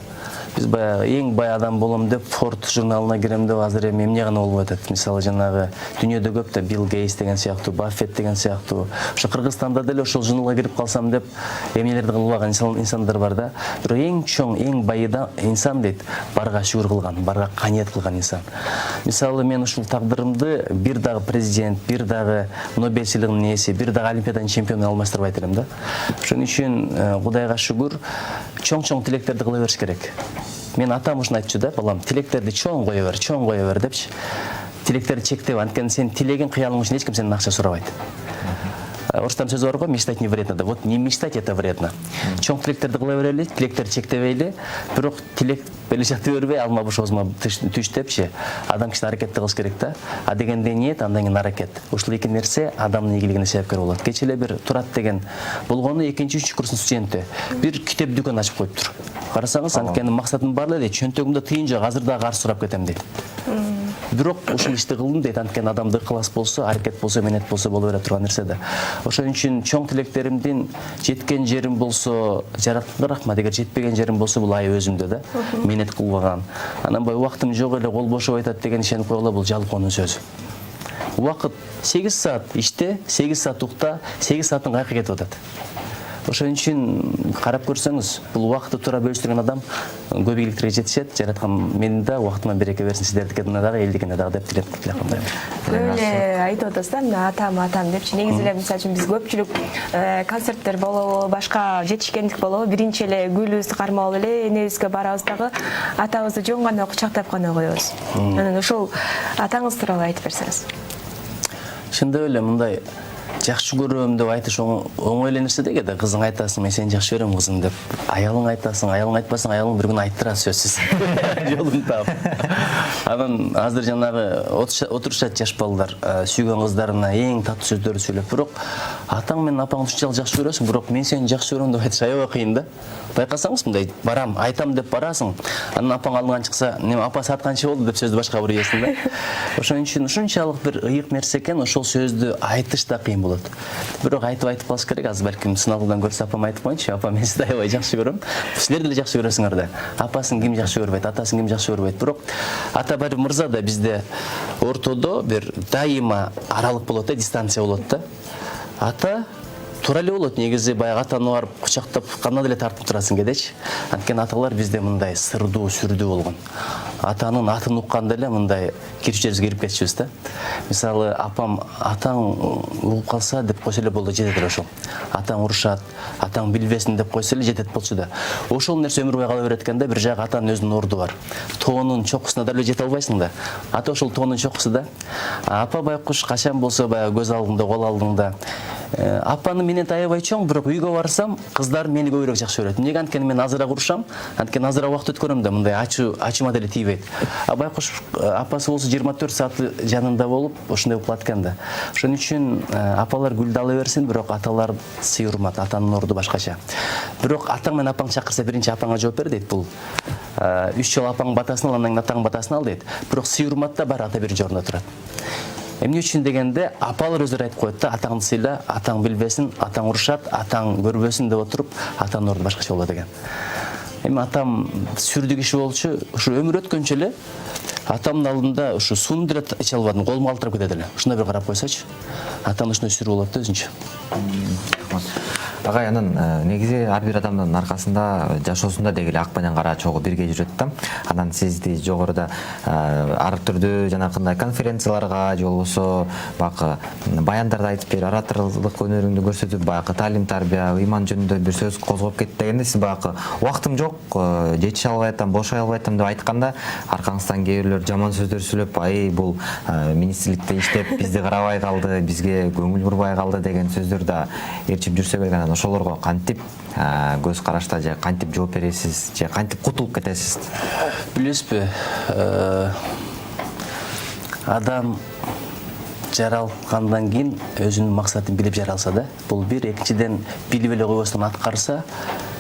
Биз баягы эң бай адам болом деп Форд журналына кирем деп азыр эми эмне гана болуп атат. Мисалы жанагы дүйнөдө көп да Билл Гейтс деген сыяктуу, Баффет деген сыяктуу. Ошо Кыргызстанда деле ошол журналга кирип калсам деп эмнелерди кылбаган инсандар бар да. Бирок эң чоң, эң бай инсан дейт, барга шүгүр кылган, барга каниет кылган инсан. Мисалы мен ушул тагдырымды бир дагы президент, бир дагы Нобель сыйлыгынын ээси, бир дагы Олимпиаданын чемпиону алмаштырбайт элем да. Ошон үчүн Кудайга шүгүр, чоң тилектерди кыла бериш керек. Мен атам ушуну айтчу да, балам, тилектерди чоң кое бер депчи. Тилектерди чектеп, анткени сен тилегин, кыялың үчүн эч ким сенден акча сурабайт. Орустардын сөзү бар го, мечтать не вредно да. Вот не мечтать это вредно. Чоң тилектерди кыла берели, тилектерди чектебейли, бирок тилек белешекти бербей, алма буш озма түш депчи. Адам киши аракетти кылыш керек да. А дегенде ниет, андан кийин аракет. Ушул эки нерсе адамдын ийгилигине себепкер болот. Кече эле бир Турат деген болгону 2-3 курстун студенти бир китеп дүкөн ачып коюптур. Карасаңыз, анткени максатым бар эле, чөнтөгүмдө тыйын жок, азыр дагы карыз сурап кетем дейт. Бирок ушул ишти кылдым дейт, анткени адамды ыкылас болсо, аракет болсо, менет болсо боло бере турган нерсе да. Ошон үчүн чоң тилектеримдин жеткен жерим болсо, жаратканга рахмат, эгер жетпеген жерим болсо, бул айы өзүмдө да. Менет кылбаган. Анан бай убактым жок эле, кол бошоп айтат деген ишенип койгула, бул жалкоонун сөзү. Убакыт 8 саат иште, 8 саат укта, 8 сааттын кайка кетип атат. Ошон үчүн карап көрсөңүз, бул убакытты туура бөлүштүргөн адам көп ийгиликтерге жетишет. Жараткан мени да убактыма береке берсин, сиздердикине дагы, элдикине дагы деп тилеп Эле айтып атасыз да, мен атам депчи. Негизи эле мисалы үчүн биз көпчүлүк концерттер болобу, башка жетишкендик болобу, биринчи эле гүлүбүздү кармап эле энебизге барабыз дагы атабызды жөн гана кучактап гана коебуз. Анан ошол атаңыз тууралуу айтып берсеңиз. Чындап эле мындай жакшы көрөм деп айтыш оңой эле нерсе деги да. Кызың айтасың, мен сени жакшы көрөм кызым деп. Аялың айтасың, аялың айтпасаң, аялың бир күн айттырат сөзсүз. Жолун таап. Анан азыр жанагы отурушат жаш балдар сүйгөн кыздарына эң таттуу сөздөрдү сүйлөп, бирок атаң менен апаңды ушунчалык жакшы көрөсүң, бирок мен сени жакшы көрөм деп айтыш аябай кыйын да. Байкасаңыз, мындай барам, айтам деп барасың. Анан апаң алдыңан чыкса, неме апа саат канча болду деп сөздү башка бир ийесиң да. Ошон үчүн ушунчалык бир ыйык нерсе экен, ошол сөздү айтыш да кыйын болот. Бирок айтып калыш керек. Азыр балким сыналуудан көрсө апам айтып коеюнчу, апа мен сизди аябай жакшы көрөм. Силер деле жакшы көрөсүңөр да. Апасын ким жакшы көрбөйт, атасын ким жакшы көрбөйт. Бирок ата бар мырза да бизде ортодо бир дайыма аралык болот да, дистанция болот да. Ата туура эле болот негизи, баягы атаны барып кучактап кандай деле тартып турасың кедечи. Анткени аталар бизде мындай сырдуу, сүрдүү болгон. Атанын атын укканда эле мындай кирчерибизге кирип кетишибиз да. Мисалы, апам атаң угуп калса деп койсо эле болду, жетет эле ошол. Атаң урушат, атаң билбесин деп койсо эле жетет болчу да. Ошол нерсе өмүр бою кала берет экен да. Бир жагы атанын өзүнүн орду бар. Тоонун чокусуна да эле жете албайсың да. Ата ошол тоонун чокусу да. Апа байкуш качан болсо баягы көз алдыңда, кол алдыңда. Апаны менен аябай чоң, бирок үйгө барсам, кыздар мени көбүрөөк жакшы көрөт. Эмнеге? Анткени мен азыраак урушам, анткени азыраак убакыт өткөрөм да, мындай ачыма деле тийбейт. Байкуш апасы болсо 24 сааты жанында болуп, ошондой болуп калат экен да. Ошон үчүн апалар гүлдү ала берсин, бирок аталар сый урмат, атанын орду башкача. Бирок атаң менен апаң чакырса, биринчи апаңа жооп бер дейт. Бул 3 жыл апаң батасын ал, андан кийин атаң батасын ал дейт. Бирок сый урматта баары ата биринчи орунда турат. Эмне үчүн дегенде, апалар өздөрү айтып коет да, атаңды сыйла, атаң билбесин, атаң урушат, атаң көрбөсүн деп отуруп, атанын орду башкача болот деген. Эми атам сүрдүү киши болчу, ушу өмүр өткөнчө эле атамдын алдында ушу сууну деле иче албадым, колум калтырап кетет эле. Ушундай бир карап койсочу. Атам ушундай сүрүү болот да өзүнчө. Агай, анан негизи ар бир адамдын аркасында жашоосунда деги эле ак менен кара чогуу бирге жүрөт да. Анан сизди жогоруда ар түрдүү жанакындай конференцияларга же болбосо баягы баяндарды айтып берип, ораторлук өнөрүңдү көрсөтүп, баягы таалим тарбия, ыйман жөнүндө бир сөз козгоп кетти дегенде, сиз баягы убактым жок, жетише албай атам, бошой албай атам деп айтканда, аркаңыздан кээ бирлер жаман сөздөр сүйлөп, бул министрликте иштеп бизди карабай калды, бизге көңүл бурбай калды деген сөздөр да ээрчип жүрсө керек. Ошолорго кантип көз карашта же кантип жооп бересиз, же кантип кутулуп кетесиз? Билесизби, адам жаралгандан кийин өзүнүн максатын билип жаралса да, бул бир. Экинчиден, билип эле койбостон аткарса,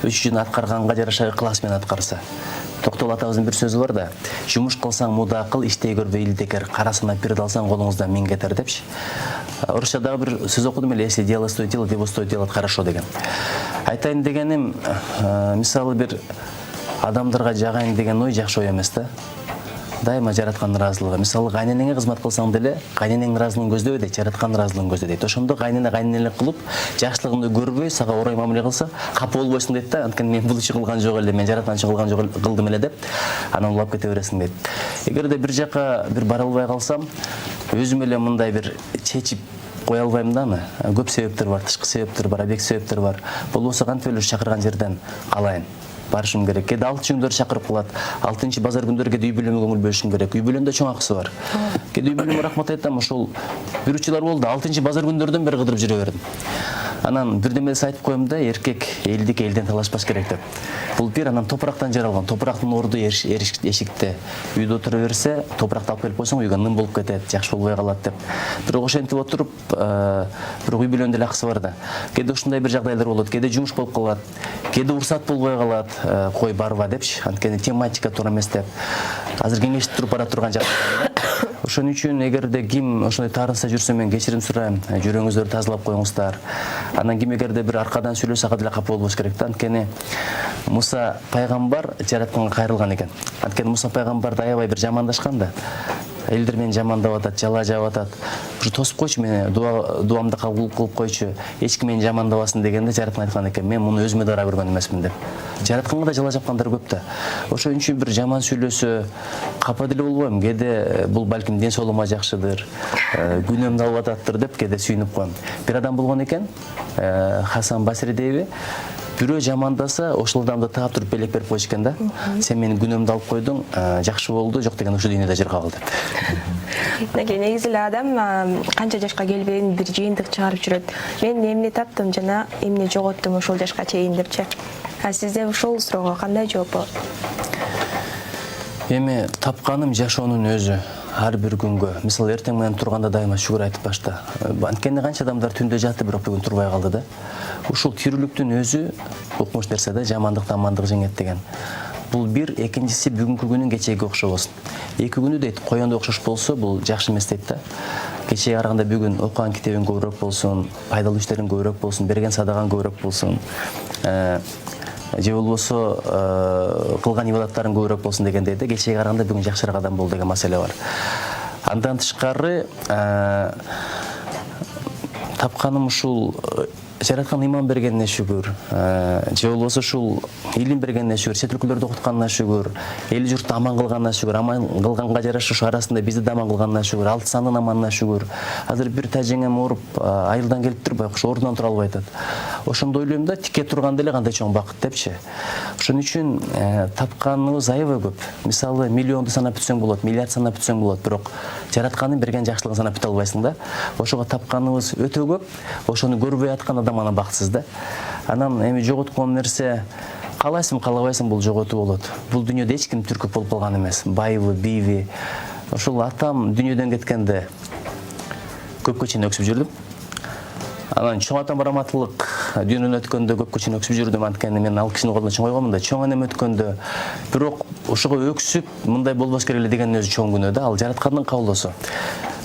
үчүнчүдөн аткарганга жараша ыклас менен аткарса. Токтол атабыздын бир сөзү бар да, жумуш кылсаң муда кыл, иштей көрбөй илдекер, карасына пир далсаң колуңуздан миң кетер депчи. Орусчада бир сөз окудум эле, если дело стоит делать, его стоит делать хорошо деген. Айтайын дегеним, мисалы бир адамдарга жагайын деген ой жакшы ой эмес да. Дайыма жараткандын ыраазылыгы. Мисалы, кайненеңе кызмат кылсаң деле, кайненеңдин ыраазылыгын көздөбөй дейт, жараткандын ыраазылыгын көздө дейт. Ошондо кайнене кайненелик кылып, жакшылыгыңды көрбөй, сага орой мамиле кылса, капа болбойсуң дейт да. Анткени мен бул иши кылган жок эле, мен жараткан иши кылган жок кылдым эле деп, анан улап кете бересиң дейт. Эгерде бир жака бир бара албай калсам, өзүм эле мындай бир чечип кое албайм да аны. Көп себептер бар, тышкы себептер бар, объект себептер бар. Болбосо кантип эле чакырган жерден калайын. Барышым керек. Кээде 6 күндөр чакырып калат. 6-чы базар күндөрү кээде үй бүлөмгө көңүл бөлүшүм керек. Үй бүлөмдө чоң акысы бар. Кээде үй бүлөмгө рахмат айтам, ошол бир учурлар болду. 6-чы базар күндөрдөн бери кыдырып жүрө бердим. Анан бирдемеси айтып коем да, эркек элдик элден талашпаш керек деп. Бул бир, анан топурактан жаралган. Топурактын орду эшикте. Үйдө отура берсе, топуракты алып келип койсоң, үйгө ным болуп кетет, жакшы болбой калат деп. Бирок ошентип отуруп, бирок үй бүлөмдө эле акысы бар да. Кээде ушундай бир жагдайлар болот, кээде жумуш болуп калат, кээде уруксат болбой калат, кой барба депчи. Анткени тематика туура эмес деп. Азыр кеңешип туруп бара турган жагдай. Ошон үчүн эгерде ким ошондой таарынса жүрсө, мен кечирим сурайм, жүрөгүңүздөрдү тазалап коюңуздар. Анан ким эгерде бир аркадан сүйлөсө, ага деле капа болбош керек да. Анткени Муса пайгамбар жаратканга кайрылган экен. Анткени Муса пайгамбарды аябай бир жамандашкан да. Элдер мени жамандап атат, жала жаап атат. Ушу тосуп койчу мени, дуамды кабыл кылып койчу. Эч ким мени жамандабасын дегенде жараткан айткан экен, мен муну өзүмө да ара көргөн эмесмин деп. Жаратканга да жала жапкандар көп да. Ошон үчүн бир жаман сүйлөсө капа деле болбойм. Кээде бул балким ден соолугума жакшыдыр, күнөөмдү алып ататтыр деп кээде сүйүнүп коем. Бир адам болгон экен, Хасан Басри дейби. Бирөө жамандаса, ошол адамды таап туруп белек берип койчу экен да. Сен менин күнөөмдү алып койдуң, жакшы болду, жок деген ушул дүйнөдө жер кабыл деп. Негизи эле адам канча жашка келбейин бир жыйынтык чыгарып жүрөт. Мен эмне таптым жана эмне жоготтум ошол жашка чейин депчи. А сизде ушул суроого кандай жооп болот? Эми тапканым жашоонун өзү. Ар бир күнгө, мисалы эртең менен турганда дайыма шүгүр айтып башта. Анткени канча адамдар түндө жатты, бирок бүгүн турбай калды да. Ушул тирүүлүктүн өзү укмуш нерсе да, жамандык амандык жеңет деген. Бул бир, экинчиси бүгүнкү күнүң кечеге окшобосун. Эки күнү дейт, коёндо окшош болсо, бул жакшы эмес дейт да. Кечеге караганда бүгүн окуган китебиң көбүрөөк болсун, пайдалуу иштериң көбүрөөк болсун, берген садагаң көбүрөөк болсун. Же болбосо кылган ибадаттарың көбүрөөк болсун дегендей да, кечеге караганда бүгүн жакшыраак адам бол деген маселе бар. Андан тышкары тапканым ушул жараткан ыйман бергенине шүгүр, же болбосо ушул илим бергенине шүгүр, чет өлкөлөрдө окутканына шүгүр, эл журтты аман кылганына шүгүр, аман кылганга жараша ушу арасында бизди да аман кылганына шүгүр, алты сандын аманына шүгүр. Азыр бир тажеңем ооруп айылдан келип туруп, ошо ордунан тура албай атат. Ошондо ойлойм да, тикке турганда эле кандай чоң бакыт депчи. Ошон үчүн тапканыбыз аябай көп. Мисалы миллионду санап бүтсөң болот, миллиард санап бүтсөң болот, бирок жаратканын берген жакшылыгын санап бүтө албайсың да. Ошого тапканыбыз өтө көп. Ошону көрбөй аткан адам анан бакытсыз да. Анан эми жоготкон нерсе каалайсың, каалабайсың бул жоготуу болот. Бул дүйнөдө эч ким түркүп болуп калган эмес. Байбы, биби. Ошол атам дүйнөдөн кеткенде көпкө чейин өксүп жүрдүм. Анан чоң атам бараматылык дүйнөдөн өткөндө көпкө чейин өксүп жүрдүм, анткени мен ал кишинин колунда чоң койгонмун да. Чоң энем өткөндө бирок ошого өксүп мындай болбош керек эле дегендин өзү чоң күнөө да. Ал жараткандын каулосу.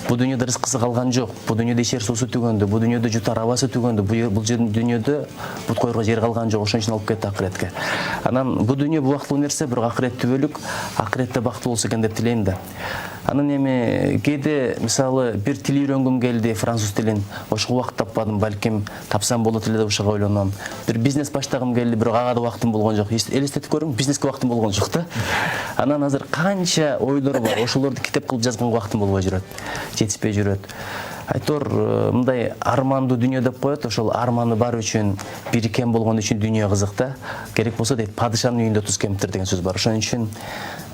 Бул дүйнөдө рызкысы калган жок. Бул дүйнөдө ичер суусу түгөндү, бул дүйнөдө жутар абасы түгөндү, бул дүйнөдө бут коерго жер калган жок. Ошон үчүн алып кетти акыретке. Анан бул дүйнө бактылуу нерсе, бирок акырет түбөлүк, акыретте бактылуу болсо экен деп тилейм да. Анан эми кээде мисалы бир тил үйрөнгүм келди, француз тилин. Ошого убакыт таппадым, балким тапсам болот эле деп ошого ойлоном. Бир бизнес баштагым келди, бирок ага да убактым болгон жок. Элестетип көрүң, бизнеске убактым болгон жок да. Анан азыр канча ойлор бар, ошолорду китеп кылып жазганга убактым болбой жүрөт. Жетиспей жүрөт. Айтор мындай армандуу дүйнө деп коет, ошол арманы бар үчүн, бириккен болгон үчүн дүйнө кызык да. Керек болсо дейт, падышанын үйүндө туз кемпир деген сөз бар. Ошон үчүн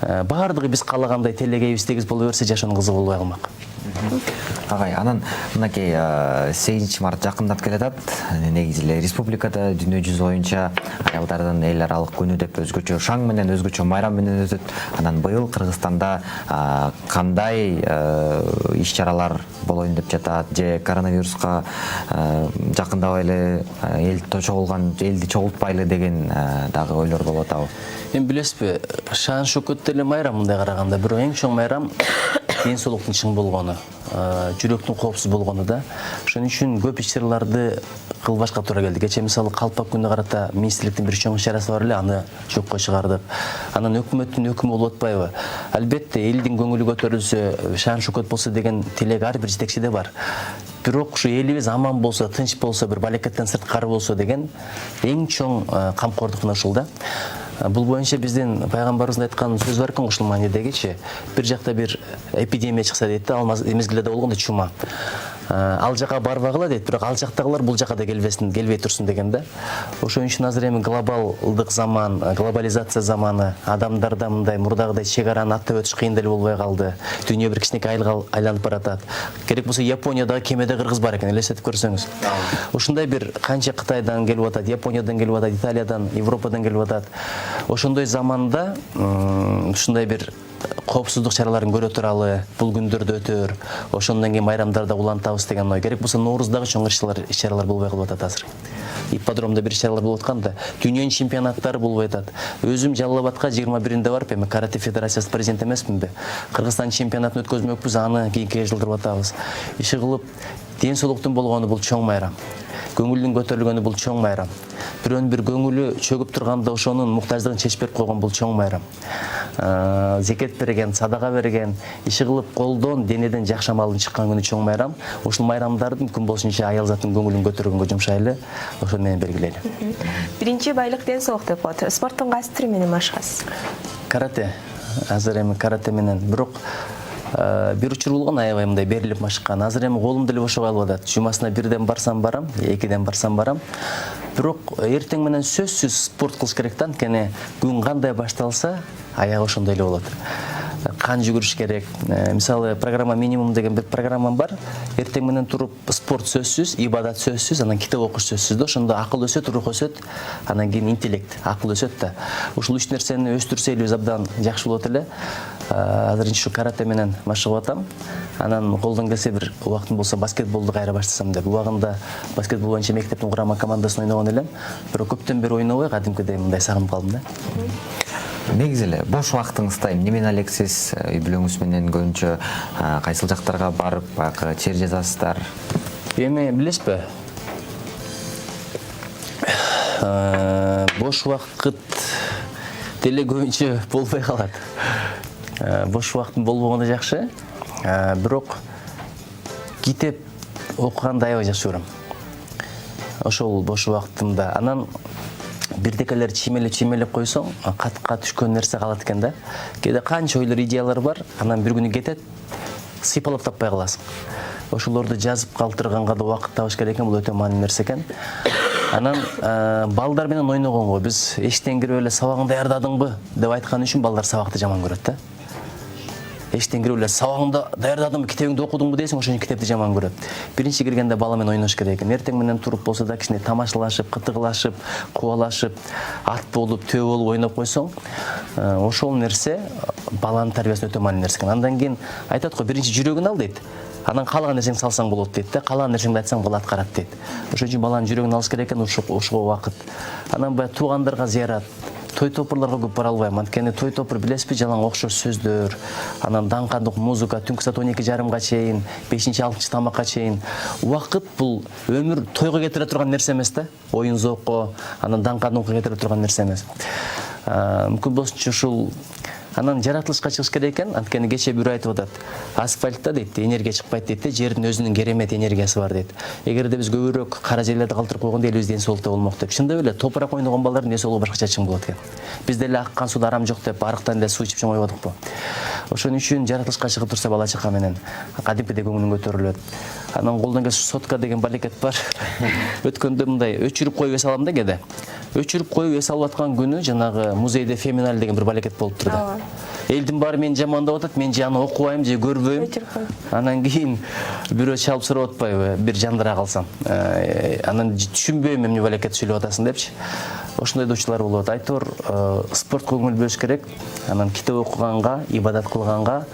баардыгы биз каалагандай телегейбиз тегиз боло берсе, жашоонун кызыгы болбой калмак. Агай, анан мынакей 8 март жакындап келатат. Негизи эле республикада дүйнө жүзү боюнча аялдардын эл аралык күнү деп өзгөчө шаң менен, өзгөчө майрам менен өтөт. Анан быйыл Кыргызстанда кандай иш-чаралар болоюн деп жатат, же коронавируска жакындабай эле эл чогулган, элди чогултпайлы деген дагы ойлор болуп атабы? Эми билесизби, шаан шөкөт деле майрам мындай караганда, бирок эң чоң майрам ден соолуктун чың болгону, жүрөктүн коопсуз болгону да. Ошон үчүн көп иш-чараларды кылбашка туура келди. Кечээ мисалы калпак күнүнө карата министрликтин бир чоң иш-чарасы бар эле, аны жокко чыгардык. Анан өкмөттүн өкүмү болуп атпайбы? Албетте элдин көңүлү көтөрүлсө, шаан шөкөт болсо деген тилек ар бир жетекчиде бар. Бирок ушу элибиз аман болсо, тынч болсо, бир балекеттен сырткары болсо деген эң чоң камкордук ушул да. Бул боюнча биздин пайгамбарыбыздын айткан сөзү бар экен ушул маанидегичи. Бир жакта бир эпидемия чыкса дейт да, ал мезгилде болгондо чума. Ал жака барбагыла дейт, бирок ал жактагылар бул жака да келбей турсун деген да. Ошон үчүн азыр эми глобалдык заман, глобализация заманы, адамдарда мындай мурдагыдай чек араны аттап өтүш кыйын деле болбой калды. Дүйнө бир кичинекей айылга айланып баратат. Керек болсо Япониядагы кемеде кыргыз бар экен, элестетип көрсөңүз. Ушундай бир канча Кытайдан келип атат, Япониядан келип атат, Италиядан, Европадан келип атат. Ошондой заманда ушундай бир коопсуздук чараларын көрө туралы, бул күндөрдө өтөр, ошондон кийин майрамдарда улантабыз деген ой. Керек болсо Норуздагы чоң иш-чаралар болбой калып атат азыр. Ипподромдо бир иш-чаралар болуп атканда, дүйнөнүн чемпионаттары болбой атат. Өзүм Жалал Абадка 21-нде барып, эми карате федерациясы президент эмесминби? Кыргызстан чемпионатын өткөзмөкпүз, аны кийинкиге жылдырып атабыз. Иши кылып, ден соолуктун болгону бул чоң майрам. Көңүлдүн көтөрүлгөнү бул чоң майрам. Бирөөнүн бир көңүлү чөгүп турганда ошонун муктаждыгын чечип берип койгон бул чоң майрам. Зекет берген, садака берген, иши кылып колдон, денеден жакшы амалдын чыккан күнү чоң майрам. Ушул майрамдардын күн болушунча аял заттын көңүлүн көтөргөнгө жумшайлы, ошону менен белгилейли. Биринчи байлык ден соолук деп коет. Спорттун кайсы түрү менен машыгасыз? Карате. Азыр эми карате менен, бирок бир учур болгон аябай мындай берилип машыккан. Азыр эми колум деле бошо калып атат. Жумасына 1ден барсам барам, 2ден барсам барам. Бирок эртең менен сөзсүз спорт кылыш керек да, анткени күн кандай башталса, аягы ошондой эле болот. Кан жүгүрүш керек. Мисалы программа минимум деген бир программам бар. Эртең менен туруп спорт сөзсүз, ибадат сөзсүз, анан китеп окуш сөзсүз да. Ошондо акыл өсөт, рух өсөт, анан кийин интеллект, акыл өсөт да. Ушул үч нерсени өстүрсөйлүбүз абдан жакшы болот эле. Азыр ушу карате менен машыгып атам. Анан колдон келсе бир убактым болсо баскетболду кайра баштасам деп. Убагында баскетбол боюнча мектептин курама командасында ойногон элем. Бирок көптөн бери ойнобой, кадимкидей мындай сагынып калдым да. Негизи эле бош убактыңызда эмне менен алексиз? Үй бүлөңүз менен көбүнчө кайсыл жактарга барып, баягы чер жазасыздар? Эми билесизби? Бош убакыт деле көбүнчө болбой калат. Бош убактым болбогону жакшы. Бирок китеп окуганды аябай жакшы көрөм. ошол бош убактымда. Анан бирдекелер чимелеп койсоң, катка түшкөн нерсе калат экен да. Кээде канча ойлор, идеялар бар, анан бир күнү кетет, сыйпалап таппай каласың. Ошолорду жазып калтырганга да убакыт табыш керек экен, бул өтө маанилүү нерсе экен. Анан балдар менен ойногонго биз эштен кирип эле сабагыңды даярдадыңбы деп айткан үчүн балдар сабакты жаман көрөт да. Эштен кирип эле сабагыңды даярдадыңбы, китебиңди окудуңбу десең, ошон китепти жаман көрөт. Биринчи киргенде бала менен ойнош керек экен. Эртең менен туруп болсо да кичине тамашалашып, кытыгылашып, кубалашып, ат болуп, төө болуп ойноп койсоң, ошол нерсе баланын тарбиясына өтө маанилүү нерсе экен. Андан кийин айтат го, биринчи жүрөгүн ал дейт. Анан каалаган нерсеңди салсаң болот дейт да. Каалаган нерсеңди айтсаң бала аткарат дейт. Ошон үчүн баланын жүрөгүн алыш керек экен ошого убакыт. Анан баягы туугандарга зыярат, той топурларга көп бара албайм. Анткени той топур билесизби, жалаң окшош сөздөр, анан даңкандык музыка, түнкү саат 12:30 чейин, 5-6 тамакка чейин. Убакыт бул өмүр тойго кетире турган нерсе эмес да. Оюн зоокко, анан даңкандыкка кетире турган нерсе эмес. Мүмкүн болсончо ушул анан жаратылышка чыгыш керек экен. Анткени кече бирөө айтып атат, асфальтта дейт, энергия чыкпайт дейт, жердин өзүнүн керемет энергиясы бар дейт. Эгерде биз көбүрөөк кара жерлерди калтырып койгондо элибиз ден соолукта болмок деп. Чындап эле топурак ойногон балдардын ден соолугу башкача чың болот экен. Биз деле аккан суда арам жок деп арыктан эле суу ичип чоң ойбодукпу. Ошон үчүн жаратылышка чыгып турса бала чака менен кадимкидей көңүлүң көтөрүлөт. Анан колдон келсе сотка деген балекет бар. Өткөндө мындай өчүрүп коюп эс алам да кээде. Өчүрүп коюп эс алып аткан күнү жанагы музейде феминаль деген бир балекет болуп турду. Элдин баары мени жамандап атат, мен же аны окубайм, же көрбөйм. Анан кийин бирөө чалып сурап атпайбы, бир жандыра калсам. Анан түшүнбөйм эмне балекет сүйлөп атасың депчи. Ошондой доочулар болот. Айтор спортко көңүл бөлүш керек. Анан китеп окуганга, ибадат кылганга,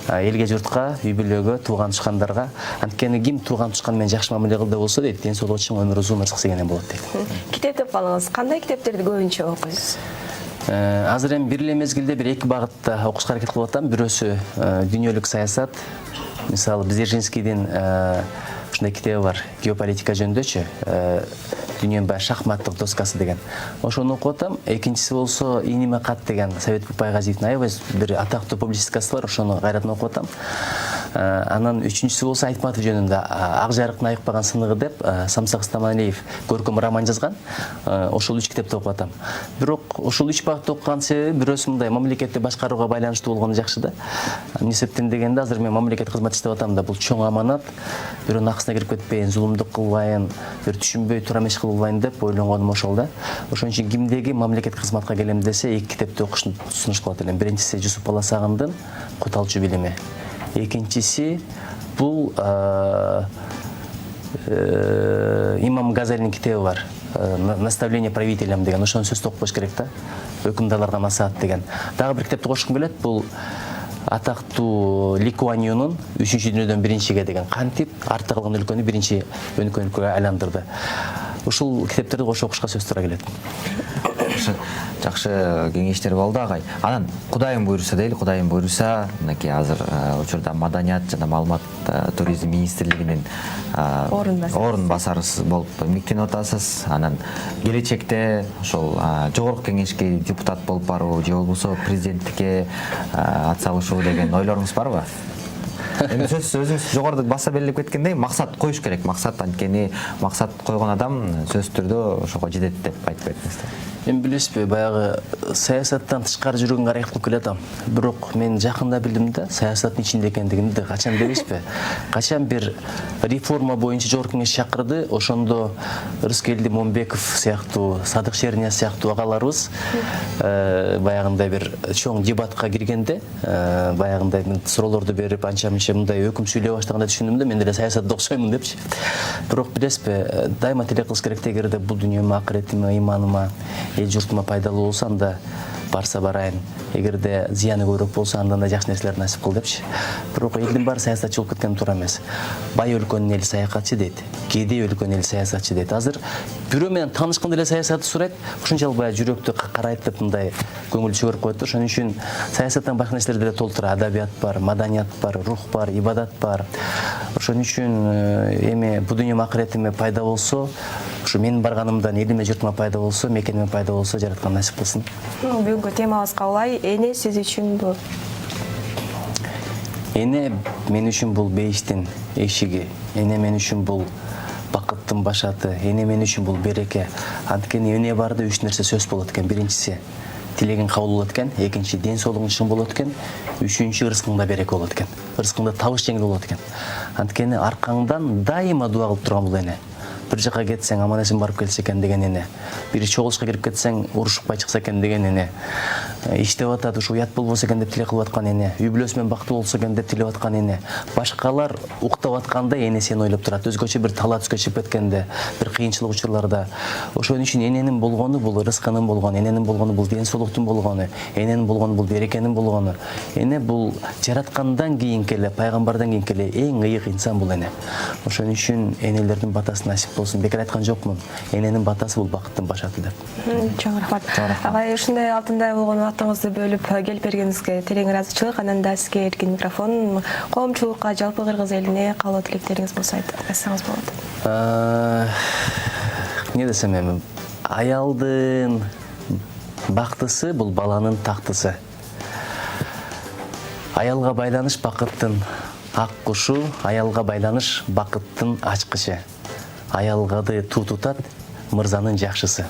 элге журтка, үй бүлөгө, тууган тушкандарга. Анткени ким тууган тушкан менен жакшы мамиле кылды болсо дейт, ден соолугу чың, өмүрү узун, ырзык сегенен болот дейт. Китеп деп калыңыз. Кандай китептерди көбүнчө окуйсуз? Азыр эми бир эле мезгилде бир эки багытта окушка аракет кылып атам. Бирөөсү дүйнөлүк саясат. Мисалы Дзержинскийдин ушундай китеби бар, геополитика жөнүндөчү. Дүйнөнүн баары шахматтык доскасы деген. Ошону окуп атам. Экинчиси болсо Иниме кат деген Советбек Байгазиевдин аябай бир атактуу публицистикасы бар, ошону кайрадан окуп атам. Анан үчүнчүсү болсо Айтматов жөнүндө Ак жарыктын айыкпаган сыныгы деп Самсак Стамалиев көркөм роман жазган. Ошол 3 китепти окуп атам. Бирок ошол 3 багытты окуган себеби бирөөсү мындай мамлекетти башкарууга байланыштуу болгону жакшы да. Эмне себептен дегенде азыр мен мамлекет кызмат иштеп атам да, бул чоң аманат. Бирөөнүн акысына кирип кетпейин, зулумдук кылбайын, бир түшүнбөй тура эмес кылбайын деп ойлонгонум ошол да. Ошон үчүн кимдеги мамлекет кызматка келем десе, 2 китепти окушун сунуш кылат элем. Биринчиси Жусуп Баласагындын Куталчу билими. Экинчиси бул Имам Газалинин китеби бар, Наставление правителям деген. Ошону сөзсүз окуп коюш керек да. Өкүмдарларга насаат деген. Дагы бир китепти кошкум келет. Бул атактуу Ли Куан Юнун 3-дүйнөдөн биринчиге деген. Кантип артта калган өлкөнү биринчи өлкөгө айландырды. Ушул китептерди кошуп окушка сөз туура келет. Жакшы кеңештер болду агай. Анан Кудайым буйруса дейли, Кудайым буйруса, мынакей азыр учурда маданият жана маалымат туризм министрлигинин орун басарысыз болуп эмгектенип атасыз. Анан келечекте ошол жогорку кеңешке депутат болуп баруу же болбосо президенттикке ат салышуу деген ойлоруңуз барбы? Эми өзүңүз жогоруда баса белгилеп кеткендей, максат коюш керек. Максат, анткени максат койгон адам сөзсүз түрдө ошого жетет деп айтып кетиңиз. Эми билесизби, баягы саясаттан тышкары жүргөнгө аракет кылып келатам. Бирок мен жакында билдим да, саясаттын ичинде экендигимди. Качан билесизби? Качан бир реформа боюнча жогорку кеңеш чакырды, ошондо Рыскелди Момбеков сыяктуу, Садык Шернияз сыяктуу агаларыбыз баягындай бир чоң дебатка киргенде, баягындай суроолорду берип, анча-мынча мындай өкүм сүйлөй баштаганда түшүндүм да, мен деле саясатта окшоймун депчи. Бирок билесизби, дайыма тилек кылыш керек, эгерде бул дүйнөмө, акыретиме, иманыма, эл журтума пайдалуу болсо, анда барса барайын. Эгерде зыяны көбүрөөк болсо, андан да жакшы нерселер насип кыл депчи. Бирок элдин баары саясатчы болуп кеткен туура эмес. Бай өлкөнүн эли саякатчы дейт, кедей өлкөнүн эли саясатчы дейт. Азыр бирөө менен таанышканда эле саясатты сурайт, ушунчалык баягы жүрөктү карайт деп мындай көңүл чөгөрүп коет. Ошон үчүн саясаттан башка нерселер деле толтура. Адабият бар, маданият бар, рух бар, ибадат бар. Ошон үчүн эми бул дүйнөмө, акыретиме пайда болсо, ушу менин барганымдан элиме, журтума пайда болсо, мекениме пайда болсо, жараткан насип кылсын. Бүгүнкү темабызга улай, эне сиз үчүн бул? Эне мен үчүн бул бейиштин эшиги. Эне мен үчүн бул бакыттын башаты, эне мен үчүн бул береке. Анткени эне барда 3 нерсе сөз болот экен. Биринчиси тилегин кабыл болот экен, экинчи ден соолугуң чың болот экен, үчүнчү ырыскыңда береке болот экен. Ырыскыңда табыш жеңил болот экен. Анткени аркаңдан дайыма дуа кылып турган бул эне. Bir жака кетсең аман эсен барып келсе экен деген эне. Бир чогулушка кирип кетсең урушукпай чыкса экен деген эне. Иштеп атат, ушу уят болбосо экен деп тилек кылып аткан эне. Үй бүлөсү менен бактылуу болсо экен деп тилеп аткан эне. Башкалар уктап атканда эне сени ойлоп турат. Өзгөчө бир талаа түскө чыгып кеткенде, бир кыйынчылык учурларда. Ошон үчүн эненин болгону бул рызкынын болгону, эненин болгону бул ден соолуктун болгону, эненин болгону бул берекенин болгону. Эне бул жараткандан кийин келе, пайгамбардан кийин келе эң ыйык инсан бул эне. Ошон үчүн энелердин батасы насип болсун. Бекер айткан жокмун. Эненин батасы бул бакыттын башаты деп. Чоң рахмат. Агай, ушундай алтындай болгон убактыңызды бөлүп келип бергениңизге терең ыраазычылык. Анан да сизге эркин микрофон. Коомчулукка, жалпы кыргыз элине каалоо тилектериңиз болсо айтсаңыз болот. Не десем эми, аялдын бактысы бул баланын тактысы. Аялга байланыш бакыттын ак кушу, аялга байланыш бакыттын ачкычы. Аялгады тутат мырзанын жакшысы.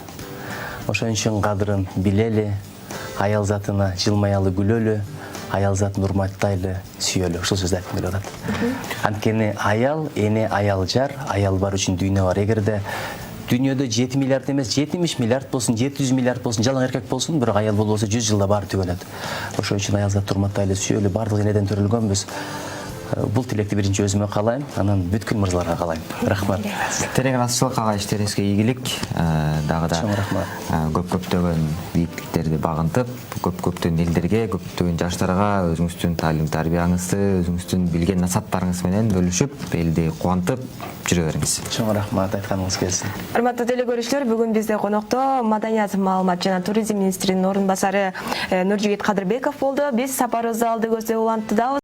Ошон үчүн кадырын билели, аял затына жылмаялы күлөлү, аял затын урматтайлы, сүйөлү. Ушул сөздү айткым келип атат. Анткени аял, эне аял жар, аял бар үчүн дүйнө бар. Эгерде дүйнөдө 7 миллиард эмес, 70 миллиард болсун, 700 миллиард болсун, жалаң эркек болсун, бирок аял болбосо 100 жылда баары түгөнөт. Ошон үчүн аял зат урматтайлы, сүйөлү, бардык энеден төрөлгөнбүз. Бул тилекти биринчи өзүмө каалайм, анан бүткүл мырзаларга каалайм. Рахмат. Терең ыраазычылык ага, иштериңизге ийгилик. Дагы да Чоң рахмат. көп-көптөгөн бийиктиктерди багынтып, көп-көптөгөн элдерге, көптөгөн жаштарга өзүңүздүн таалим тарбияңызды, өзүңүздүн билген насааттарыңыз менен бөлүшүп, элди кубантып жүрө бериңиз. Чоң рахмат, айтканыңыз келсин. Урматтуу телекөрүүчүлөр, бүгүн бизде конокто Маданият, маалымат жана туризм министринин орун басары Нуржигит Кадырбеков болду. Биз сапарыбызды алды көздөп улантыбыз.